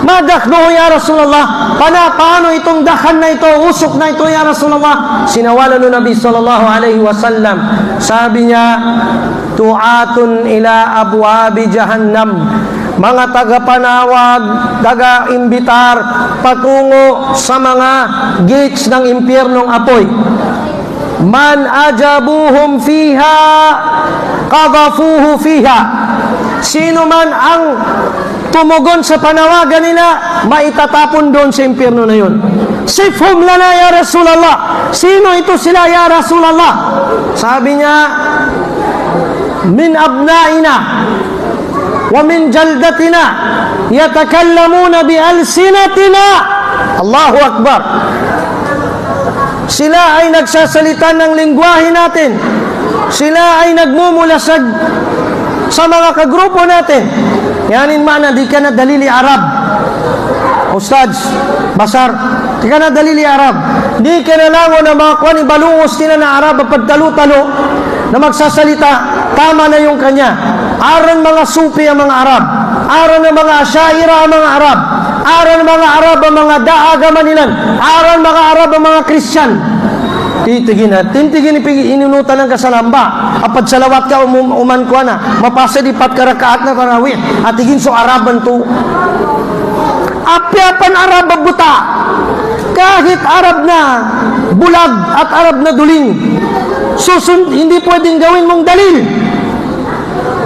Ma dakhnuhu ya Rasulullah? Paano itong dakhan na ito, usok na ito ya Rasulullah? Sinawalan ng Nabi sallallahu alaihi wasallam. Sabi niya, tu'atun ila abwabi jahannam. Mga tagapanawag, taga-imbitar patungo sa mga gates ng impyernong apoy. Man ajabuhum fiha qadhafuhu fiha. Sino man ang tumugon sa panawagan nila, maitatapon doon sa impyerno na yun. Sifhum lana ya Rasulullah. Sino ito sila ya Rasulullah? Sabi niya, min abnaina wa min jaldatina yatakallamuna bi alsinatina. Allahu Akbar. Sila ay nagsasalita ng lingwahe natin. Sila ay nagmumulasag sa mga kagrupo natin. Yanin mana, di ka na dalili Arab. Ustads, Basar, di ka na dalili Arab. Di ka na lango na mga kuwan, ibalungos nila na Arab, pagtalo-talo, na magsasalita, tama na yung kanya. Aron mga supi ang mga Arab. Aron ng mga asyaira ang mga Arab. Aron ng mga Arab ang mga daaga manilan. Aron mga Arab ang mga Christian. Titigin na. Tintigin inunutan ng kasalamba. Apad salawat ka uman ko na. Mapasa di pat karakaat na tarawih. At tigin so Araban to. Apyapan Arab buta. Kahit Arab na bulag at Arab na duling. Hindi pwedeng gawin mong dalil.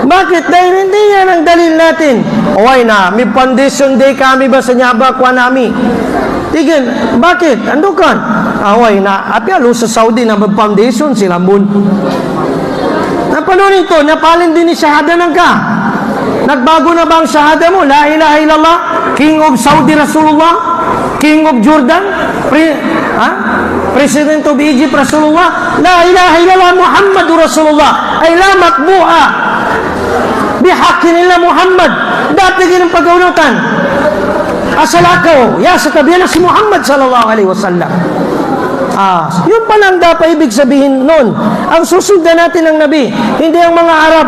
Bakit? Dahil hindi yan ang dalil natin. Oy na, may foundation day kami ba sa nyaba kwa nami? Tigil, bakit? Ando kan? Oy na, api alo sa Saudi na mag-foundation sila bun. Napanood ito, napalin din ni shahada ng ka. Nagbago na ba ang shahada mo? La ilaha illallah, King of Saudi Rasulullah, King of Jordan, President of Egypt Rasulullah, La ilaha illallah Muhammadur Rasulullah, ay la matbu'a bihakin nila Muhammad. Dati ganang pagkaunutan. Asalakaw, ya sa tabi na si Muhammad sallallahu alaihi wasallam. Yun pa lang dapat ibig sabihin nun. Ang susundan natin ng Nabi, hindi ang mga Arab.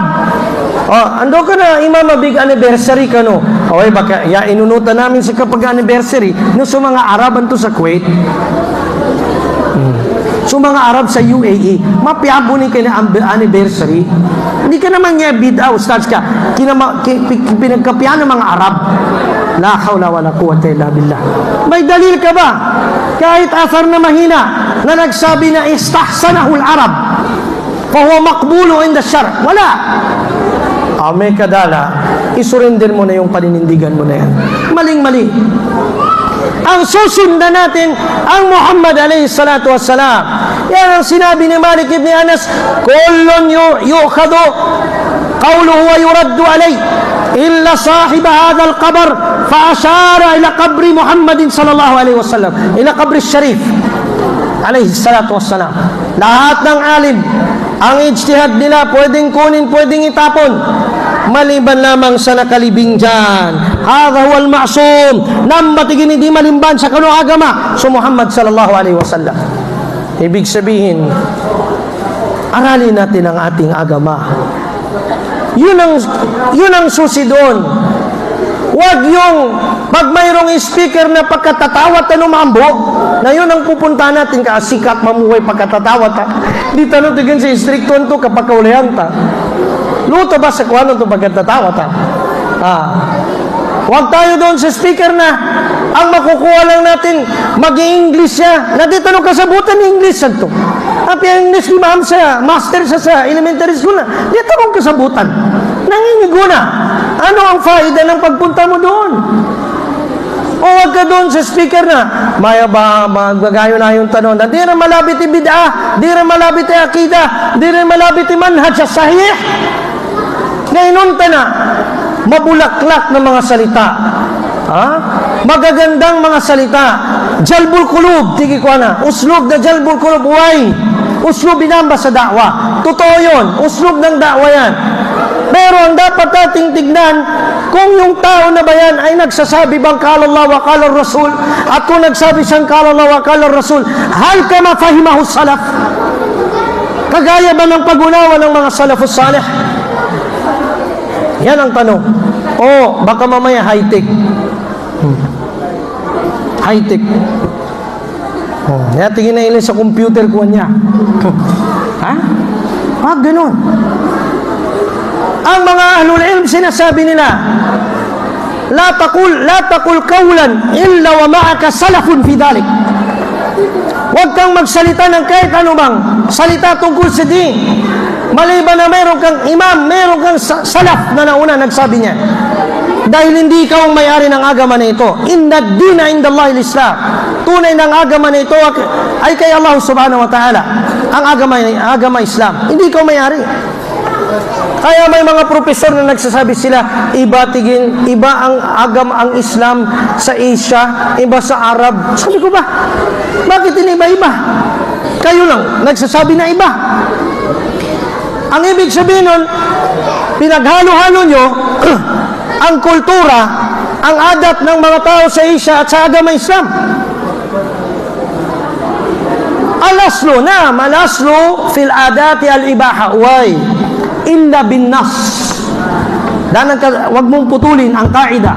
Ando ka na, Imam, big anniversary ka no. Baka inunutan namin sa kapag anniversary no sa mga Araban to sa Kuwait. So mga Arab sa UAE, mapiabunin kayo na anniversary. Hindi ka naman niya bid'ah, ustads ka. Pinagkapian ng mga Arab. La hawla wala quwwata illa billah. May dalil ka ba? Kahit asar na mahina na nagsabi na istahsanahu al-Arab fahuwa maqbulu inda syar. Wala. May kadala, isurrender mo na yung paninindigan mo na yan. Maling-mali. Ang susundan natin ang Muhammad alayhi salatu wassalam. Yan ang sinabi ni Malik ibn Anas, kullun yu'khadu qawluhu wa yuraddu alayhi illa sahiba hadha al-qabr fa ashara ila qabri Muhammadin sallallahu alayhi wasallam, ila qabri syarif alayhi salatu wassalam. Lahat ng alim, ang ijtihad nila pwedeng kunin, pwedeng itapon, maliban lamang sa nakalibing dyan. Hadha huwa al-ma'sum, nambatigin hindi malimban sa kano agama, so Muhammad sallallahu alaihi wasallam. Ibig sabihin, aralin natin ang ating agama. Yun ang susi doon. Huwag yung pag mayroong speaker na pagkatatawat na numambo, na yun ang pupunta natin ka sikat mamuhay pagkatatawat ha. Di tanong tigin sa istrikton to kapag kaulihan ta. Luto ba sa kuwanon to pagkatatawat ha? Huwag tayo doon sa speaker na ang makukuha lang natin mag-i-English siya. Na di tanong kasabutan ni English sa to. Api ang English ni ma'am sa master sa elementary school na. Di tanong kasabutan. Nangingigo na. Ano ang faida ng pagpunta mo doon? O wag ka doon sa speaker na, maya ba magbagayo na yung tanong na, di rin malabit yung bid'ah, di rin malabit yung akida, di rin malabit yung manhaj sa sahih. Ngayon na, mabulaklak na mga salita. Magagandang mga salita. Jalbul kulub, tigi ko na. Uslub na jalbul kulub, uway. Uslub binamba sa da'wa. Totoo yun. Uslub ng da'wa yan. Pero ang dapat nating tignan, kung yung tao na ba yan ay nagsasabi bang kala Allah wa kala Rasul, at kung nagsabi siyang kala Allah wa kala Rasul, hal ka mafahimahu salaf? Kagaya ba ng pag-unawa ng mga salafus salih? Yan ang tanong. Baka mamaya high-tech. High-tech. Tingin na ilan sa computer ko niya. Ganun. Ang mga ahlul ilm sinasabi nila, la taqul qawlan illa wa ma'aka salafun fi dhalik. Huwag kang magsalita ng kahit anumang salita tungkol sa din, maliban na mayroon kang imam, mayroon kang salaf na nauna nagsabi niya. Dahil hindi ikaw ang may-ari ng agama na ito. Inna ad-dina inda Allah al-Islam. Tunay ng agama na ito ay kay Allah subhanahu wa ta'ala. Ang agama Islam. Hindi ikaw may-ari. Kaya may mga profesor na nagsasabi sila, iba ang ang Islam sa Asia, iba sa Arab. Sabi ko ba, bakit iniba-iba? Kayo lang, nagsasabi na iba. Ang ibig sabihin nun, pinaghalo-halo nyo ang kultura, ang adat ng mga tao sa Asia at sa agama Islam. Malaslo fil adati al-ibaha way illa bin nas. Wag mong putulin ang kaida.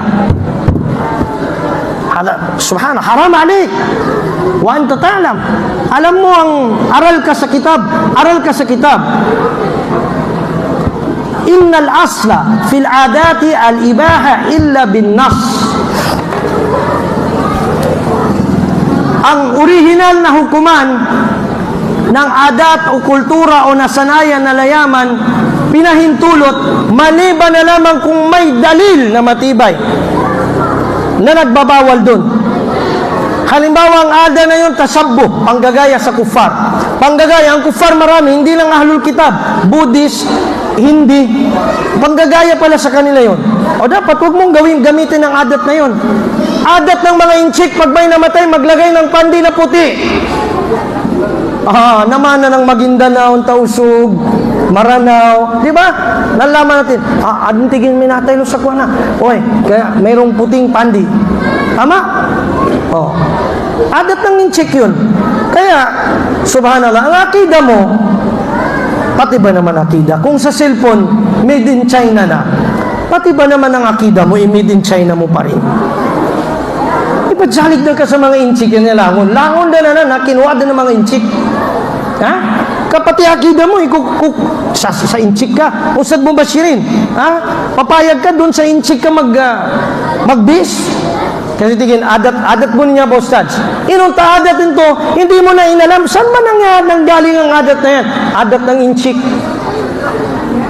Subhana, haram alik. Wa anta ta'lam. Alam mo ang aral ka sa kitab. Innal asla fil adati al-ibaha illa bin nas. Ang original na hukuman ng adat o kultura o nasanayan na layaman, pinahintulot maliban na lamang kung may dalil na matibay na nagbabawal doon. Halimbawa, ang ada na yun, tasabbuh, panggagaya sa kuffar. Panggagaya, ang kuffar marami, hindi lang ahlul kitab, Buddhist, Hindi. Panggagaya pala sa kanila yon. O dapat huwag mong gamitin ang adat na yon. Adat ng mga inchik, pag may namatay, maglagay ng pandi na puti. Namana ng Maguindanao, Tausug, Maranao, di ba? Nalaman natin, adintigin minatay sa kuwana. Oy, kaya mayroong puting pandi. Tama? Adat ng inchik yun. Kaya, subhanallah, ang akida mo, pati ba naman akida? Kung sa cellphone, made in China na, pati ba naman ang akida mo, made in China mo pa rin? Ipajalig na ka sa mga inchik yan langon. Langon na kinuha din ng mga inchik. Ha? Kapati akida mo, sa inchik ka. Usad mo basirin. Ha? Papayag ka doon sa inchik ka magbis. Kasi tingin, adat mo niya, Bostad. Inunta adat ito, hindi mo na inalam. Saan man nanggaling ang adat na yan? Adat ng inchik.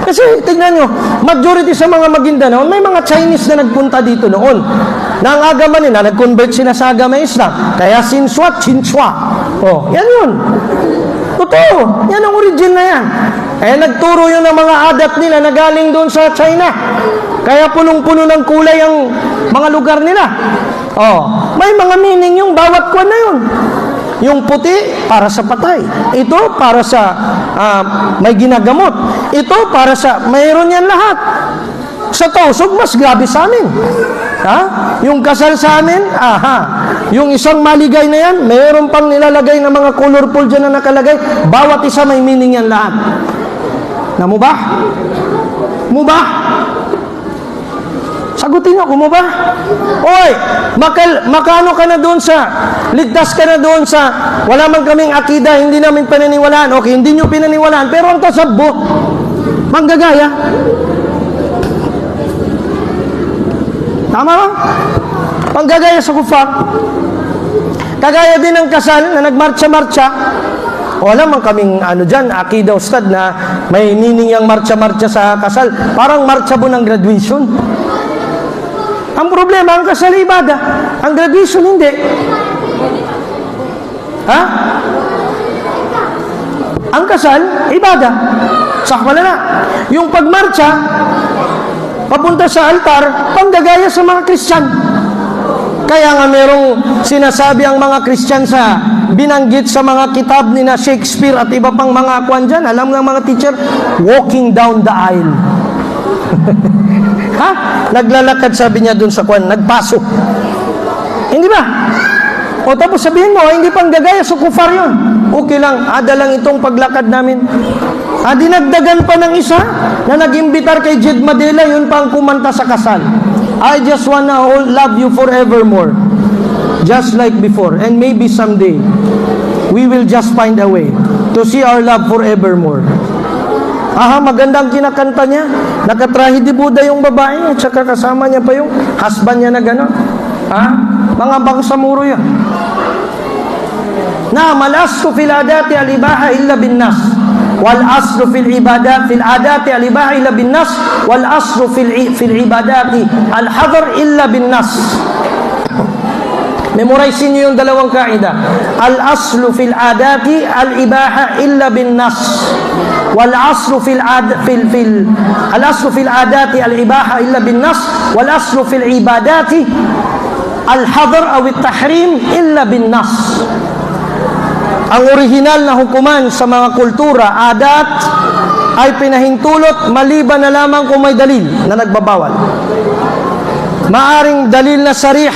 Kasi tignan nyo, majority sa mga Maguindanao, may mga Chinese na nagpunta dito noon. Na ang agama nila, nag-convert sila sa agama Islam. Kaya Sinswa, Chinswa. Oh, yan yun. Totoo. Yan ang origin na yan. Eh, nagturo yun ng mga adat nila na galing doon sa China. Kaya punong-puno ng kulay ang mga lugar nila. Oh, may mga meaning yung bawat kwan na yun. Yung puti, para sa patay. Ito, para sa may ginagamot. Ito, para sa, mayroon yan lahat. Sa Tausug, mas grabe sa amin. Ha? Yung kasal sa amin, yung isang maligay na yan, mayroon pang nilalagay na mga colorful dyan na nakalagay. Bawat isa may meaning yan lahat. Namubah? Mubah? Sagutin nyo, kumubah? Oy, makano ka na doon sa, ligtas ka na doon sa, wala man kaming akida, hindi namin pananiwalaan. Okay, hindi nyo pinaniwalaan, pero ang tasabbo, manggagaya. Tama ba? Panggagaya sa kufar. Kagaya din ng kasal na nagmarcha-marcha. Wala man kaming dyan, akida ustad na may meaning yung marcha-marcha sa kasal. Parang marcha mo ng graduation. Ang problema, ang kasal ibadah. Ang graduation hindi. Ha? Ang kasal, ibadah. Sakwala na. Yung pagmarcha, papunta sa altar, panggagaya sa mga Kristyan. Kaya nga merong sinasabi ang mga Kristyan sa binanggit sa mga kitab ni na Shakespeare at iba pang mga kwan dyan. Alam ng mga teacher, walking down the aisle. Ha? Naglalakad, sabi niya dun sa kwan, nagpasok. Hindi ba? O tapos sabihin mo, hindi pang gagaya, so kufar yun. Okay lang, ada lang itong paglakad namin. Dinagdagan pa ng isa na nag-imbitar kay Jed Madela, yun pang kumanta sa kasal. I just wanna love you forevermore. Just like before. And maybe someday, we will just find a way to see our love forevermore. Magandang kinakanta niya. Nakatrahe di Buda yung babae, at saka kasama niya pa yung husband niya na gano'n. Mga bangsamuro yan. Al-aslu fil adati al-ibaha illa bin nas. Wal aslu fil adati al-ibaha illa bin nas. Wal aslu fil ibadati al-hadar illa bin nas. Memorize niyo yung dalawang kaida. Al-aslu fil adati al-ibaha illa bin nas. Wal aslu fil adati al-ibaha illa bin nas. Wal aslu fil ibadati al-hadar aw at-tahrim illa bin nas. Ang orihinal na hukuman sa mga kultura, adat, ay pinahintulot maliban na lamang kung may dalil na nagbabawal. Maaring dalil na sarih,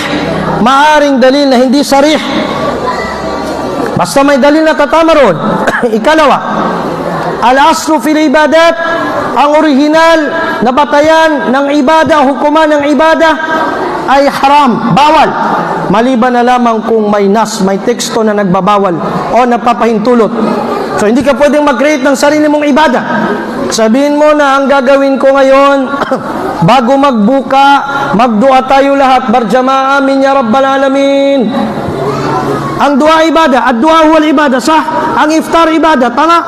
maaring dalil na hindi sarih. Basta may dalil na tatama ron. Ikalawa, al-aslu fil ibadat, ang orihinal na batayan ng ibada, hukuman ng ibada, ay haram, bawal. Maliban na lamang kung may may teksto na nagbabawal o nagpapahintulot. So, hindi ka pwedeng mag-create ng sarili mong ibada. Sabihin mo na ang gagawin ko ngayon, bago magbuka, magdua tayo lahat, barjama amin ya rabbal alamin. Ang dua ibada, at dua huwal ibada, ang iftar ibada, tama?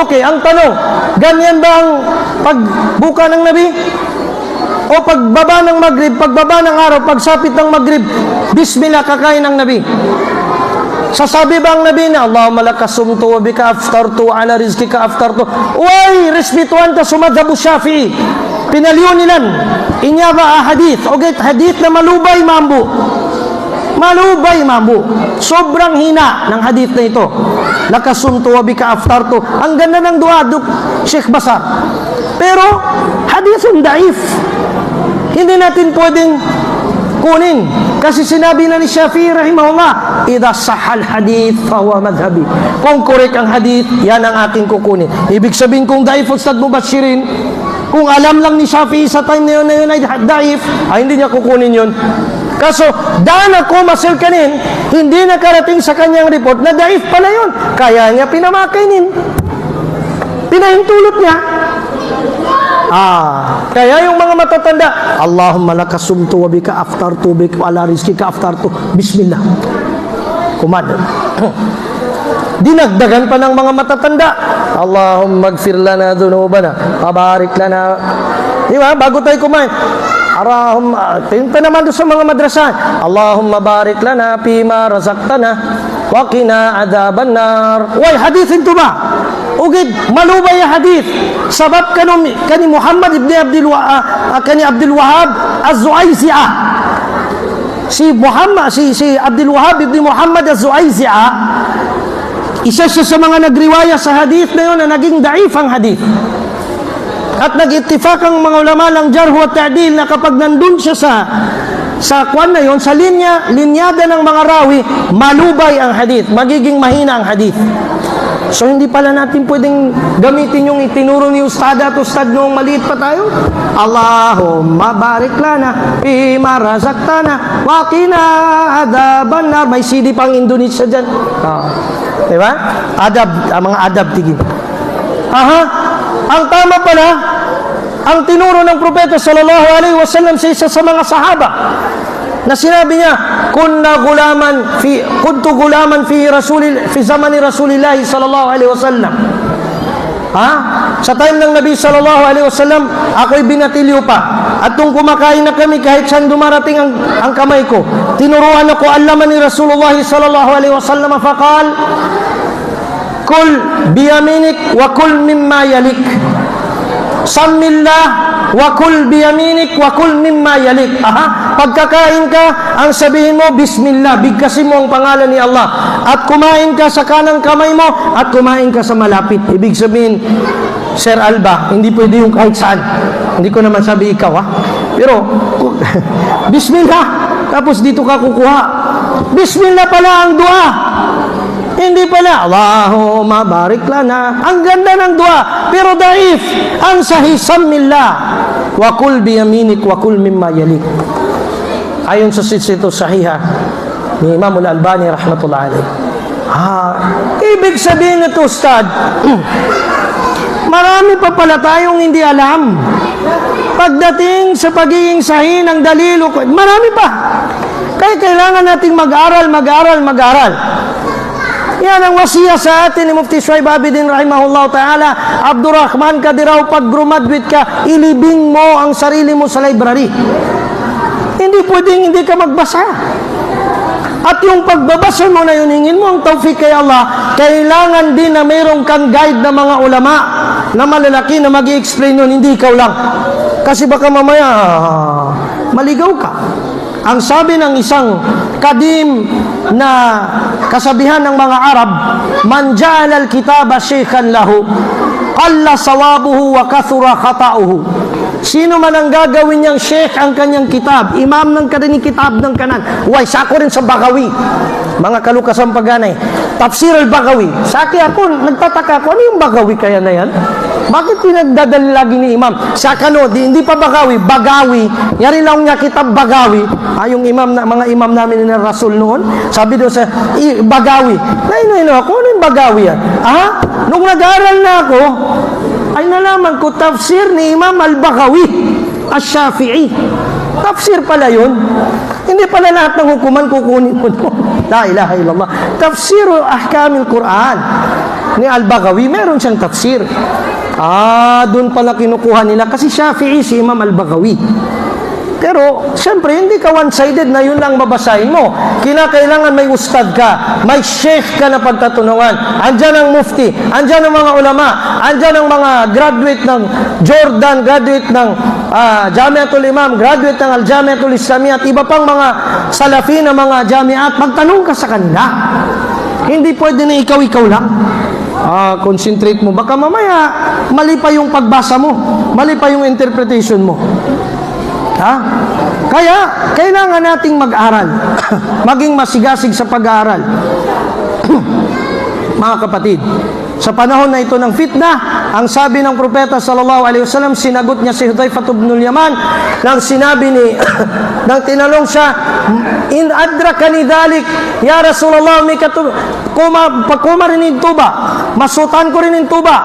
Okay, ang tanong, ganyan ba ang pagbuka ng Nabi? O pagbaba ng Maghrib, pagbaba ng araw, pagsapit ng Maghrib, bismillah, kakain ng Nabi. Sasabi ba ang Nabi na, Allahumma laka sumtu wa bika aftartu ala rizkika aftartu. Uy, respetuan ta sumadhabu Shafi'i. Pinaliunilan. Inya ba hadith? Okay, hadith na malubay mambu. Malubay mambu. Sobrang hina ng hadith na ito. Laka sumtu wa bika aftartu. Ang ganda ng dua, Sheikh Basar. Pero, hadithun daif. Hindi natin pwedeng kukunin. Kasi sinabi na ni Shafi'i rahimahullah, idha sahal hadith fahuwa madhabi. Kung correct ang hadith, yan ang aking kukunin. Ibig sabihin kung daif Ustad Mubashirin, kung alam lang ni Shafi'i sa time na yun ay daif, ay hindi niya kukunin yun. Kaso, dahil ako masilkanin, hindi nakarating sa kanyang report na daif pala yun. Kaya niya pinamakainin. Pinahintulot niya. Kaya yung mga matatanda, Allahumma laka sumtu wa bika aftartu bika wa ala rizkika aftartu. Bismillah. Kumad. Dinagdagan pa ng mga matatanda. Allahumma gfir lana dhunubana, pabarik lana. Di ba? Bago tayo kumain. Tinta naman doon sa mga madrasa. Allahumma barik lana fima razaqtana wa qina adhaban nar. Way, hadithin to ba? Ugid, malubay ang hadith. Sabab kani Muhammad ibn Abdul Wahhab az-Zu'ayzi'ah. Si Abdul Wahhab ibn Muhammad az-Zu'ayzi'ah, isa siya sa mga nagriwaya sa hadith na yun na naging daif ang hadith. At nag-ittifak ang mga ulama ng jarh wa ta'dil na kapag nandun siya sa kwan na yun, sa linyada ng mga rawi, malubay ang hadith, magiging mahina ang hadith. So hindi pala natin pwedeng gamitin yung itinuro ni Ustad at Ustad noong maliit pa tayo. Allahumma barik lana fima razaqtana wa qina adhaban nar. May CD pang Indonesia dyan. Diba? Mga adab tigin. Ang tama pala, ang tinuro ng propeta sallallahu alaihi wasallam sa isa sa mga sahaba na sinabi niya, kuntu gulaman fi zamani Rasulillah sallallahu alaihi wasallam. Sa time ng Nabi sallallahu alaihi wasallam, ako'y binatilyo pa. At nung kumakain na kami, kahit saan dumarating ang kamay ko, tinuruan ako, allaman ni Rasulullah sallallahu alaihi wasallam, faqal, kul biyaminik wa kul mimma yalik. Sammillah wa kul biyaminik wa kul mimma yalik. Pagkakain ka, ang sabihin mo, Bismillah, bigkasin mo ang pangalan ni Allah. At kumain ka sa kanang kamay mo, at kumain ka sa malapit. Ibig sabihin, Sir Alba, hindi pwede yung kahit saan. Hindi ko naman sabi ikaw, Pero, Bismillah, tapos dito ka kukuha. Bismillah pala ang dua. Hindi pala, Allahumma barik lana. Ang ganda ng dua, pero daif. Ang sahih, sammillah. Wa kul biyaminik wa kul mimma yalik. Ayon sa silsilatu sahiha ni Imam Al-Albani rahmatullah alayh. Ibig sabihin nito, Ustad, marami pa pala tayong hindi alam. Pagdating sa pagiging sahih ng dalilo, marami pa. Kaya kailangan nating mag-aral. Yan ang wasiya sa atin ni Mufti Shuaib Abidin rahimahullah ta'ala. Abdurrahman ka diraw, pag graduate ka, ilibing mo ang sarili mo sa library. Hindi pwedeng hindi ka magbasa. At yung pagbabasa mo na yun, hingin mo ang tawfiq kay Allah, kailangan din na mayroong kang guide na mga ulama na malalaki na mag-i-explain nun, hindi ikaw lang. Kasi baka mamaya, maligaw ka. Ang sabi ng isang kadim na kasabihan ng mga Arab, man ja'ala al-kitaba shaykhan lahu, qalla sawabuhu wa kathura khata'uhu. Sino man ang gagawin niyang sheikh ang kanyang kitab, imam ng kanyang kitab ng kanan, sako rin sa Bagawi. Mga kalukasang paganay, Tafsir al-Bagawi. Sa akin ako, nagtataka ko, ano yung Bagawi kaya na yan? Bakit pinagdadali lagi ni imam? Sa kano, hindi pa Bagawi. Yari lang niya kitab Bagawi. Yung mga imam namin ni Rasul noon, sabi doon sa Bagawi. Naino ako, ano yung Bagawi yan? Nung nag-aaral na ako, ay nalaman ko tafsir ni Imam al-Baghawi al-Shafi'i. Tafsir pala yun. Hindi pala lahat ng hukuman kukunin mo. La ilaha illallah. Tafsir ahkamil Quran ni al-Baghawi, meron siyang tafsir. Doon pala kinukuha nila kasi Shafi'i si Imam al-Baghawi. Pero, siyempre, hindi ka one-sided na yun lang babasahin mo. Kinakailangan may ustad ka, may sheikh ka na pagtatunungan. Andyan ang mufti, andyan ang mga ulama, andyan ang mga graduate ng Jordan, graduate ng Jamiatul Imam, graduate ng Al-Jamiatul Islamiyya, at iba pang mga salafi na mga jamiat. Magtanong ka sa kanila. Hindi pwede na ikaw lang. Concentrate mo. Baka mamaya, mali pa yung pagbasa mo, mali pa yung interpretation mo. Kaya, kailangan nating mag-aral. Maging masigasig sa pag-aaral. Mga kapatid, sa panahon na ito ng fitna, ang sabi ng propeta sallallahu alaihi wasallam, sinagot niya si Hudzaifah ibn al-Yaman nang sinabi ni nang tinanong siya, in adrakani dhalik ya Rasulullah, may pagkuma rin tuba, masutan ko rin tuba,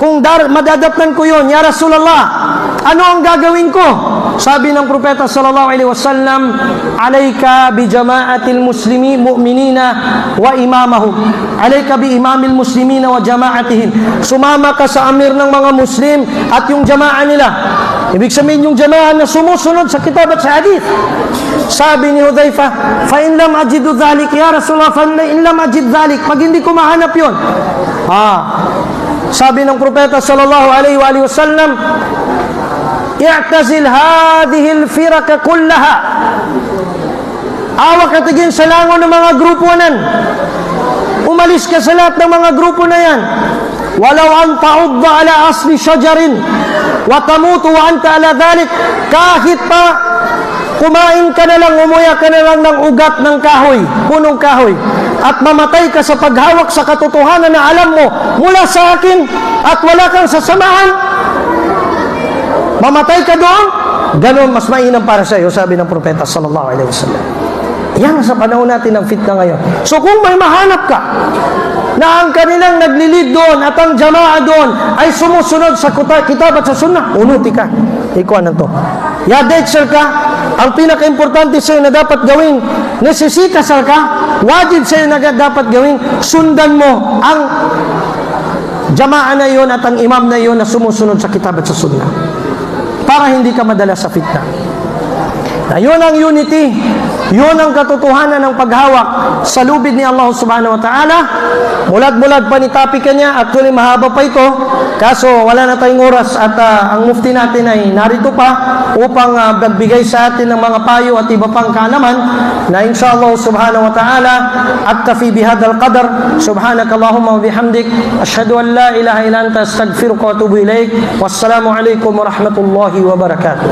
kung madadatnan ko yon ya Rasulullah, ano ang gagawin ko? Sabi ng propeta sallallahu alaihi wasallam, alayka bi jama'atil muslimin mu'minina wa imamahum, alayka bi imamil muslimina wa jama'atihim. Sumama ka sa amir ng mga muslim at yung jama'a nila. Ibig sabihin yung jama'a na sumusunod sa kitab at sa hadith. Sabi ni Hudzaifah, fa in lam ajidu dhalik ya Rasulullah, fa in lam ajid dhalik, pag hindi ko mahanap yun. Sabi ng propeta sallallahu alaihi wasallam, i'tazil hadhihi al-firaq kullaha. Awak ka tigin sa langon ng mga grupo nan. Umalis ka sa lahat ng mga grupo na yan. Walau an ta'udda ala asli shajarin wa tamutu wa anta ala dhalik, kahit pa kumain ka na lang, umuya ka na lang ng ugat ng kahoy, punong kahoy, at mamatay ka sa paghawak sa katotohanan na alam mo mula sa akin at wala kang sasamahan, mamatay ka doon, ganun mas mainam para sa iyo, sabi ng propeta sallallahu alaihi wasallam. Yan sa panahon natin ng fitna ngayon. So kung may mahanap ka na ang kanilang naglilid doon at ang jama'a doon ay sumusunod sa kitab at sa sunnah, unuti ka. Ikuha na to. Yadetser ka, ang pinaka-importante sa'yo na dapat gawin, nesesita sir ka, wajib sa'yo na dapat gawin, sundan mo ang jama'a na yon at ang imam na yon na sumusunod sa kitab at sa sunnah, para hindi ka madala sa fitna. Na yun ang unity, yun ang katotohanan ng paghawak sa lubid ni Allah subhanahu wa ta'ala. Mulag-mulag pa ni topic niya, actually mahaba pa ito, kaso wala na tayong oras at ang mufti natin ay narito pa upang magbigay sa atin ng mga payo at iba pang kaalaman na inshallah subhanahu wa ta'ala aktafi bihadal qadar. Subhanakallahumma wa bihamdik, ashhadu an la ilaha illa anta, astaghfiruka wa atubu ilaik. Wassalamu alaikum wa rahmatullahi wa barakatuh.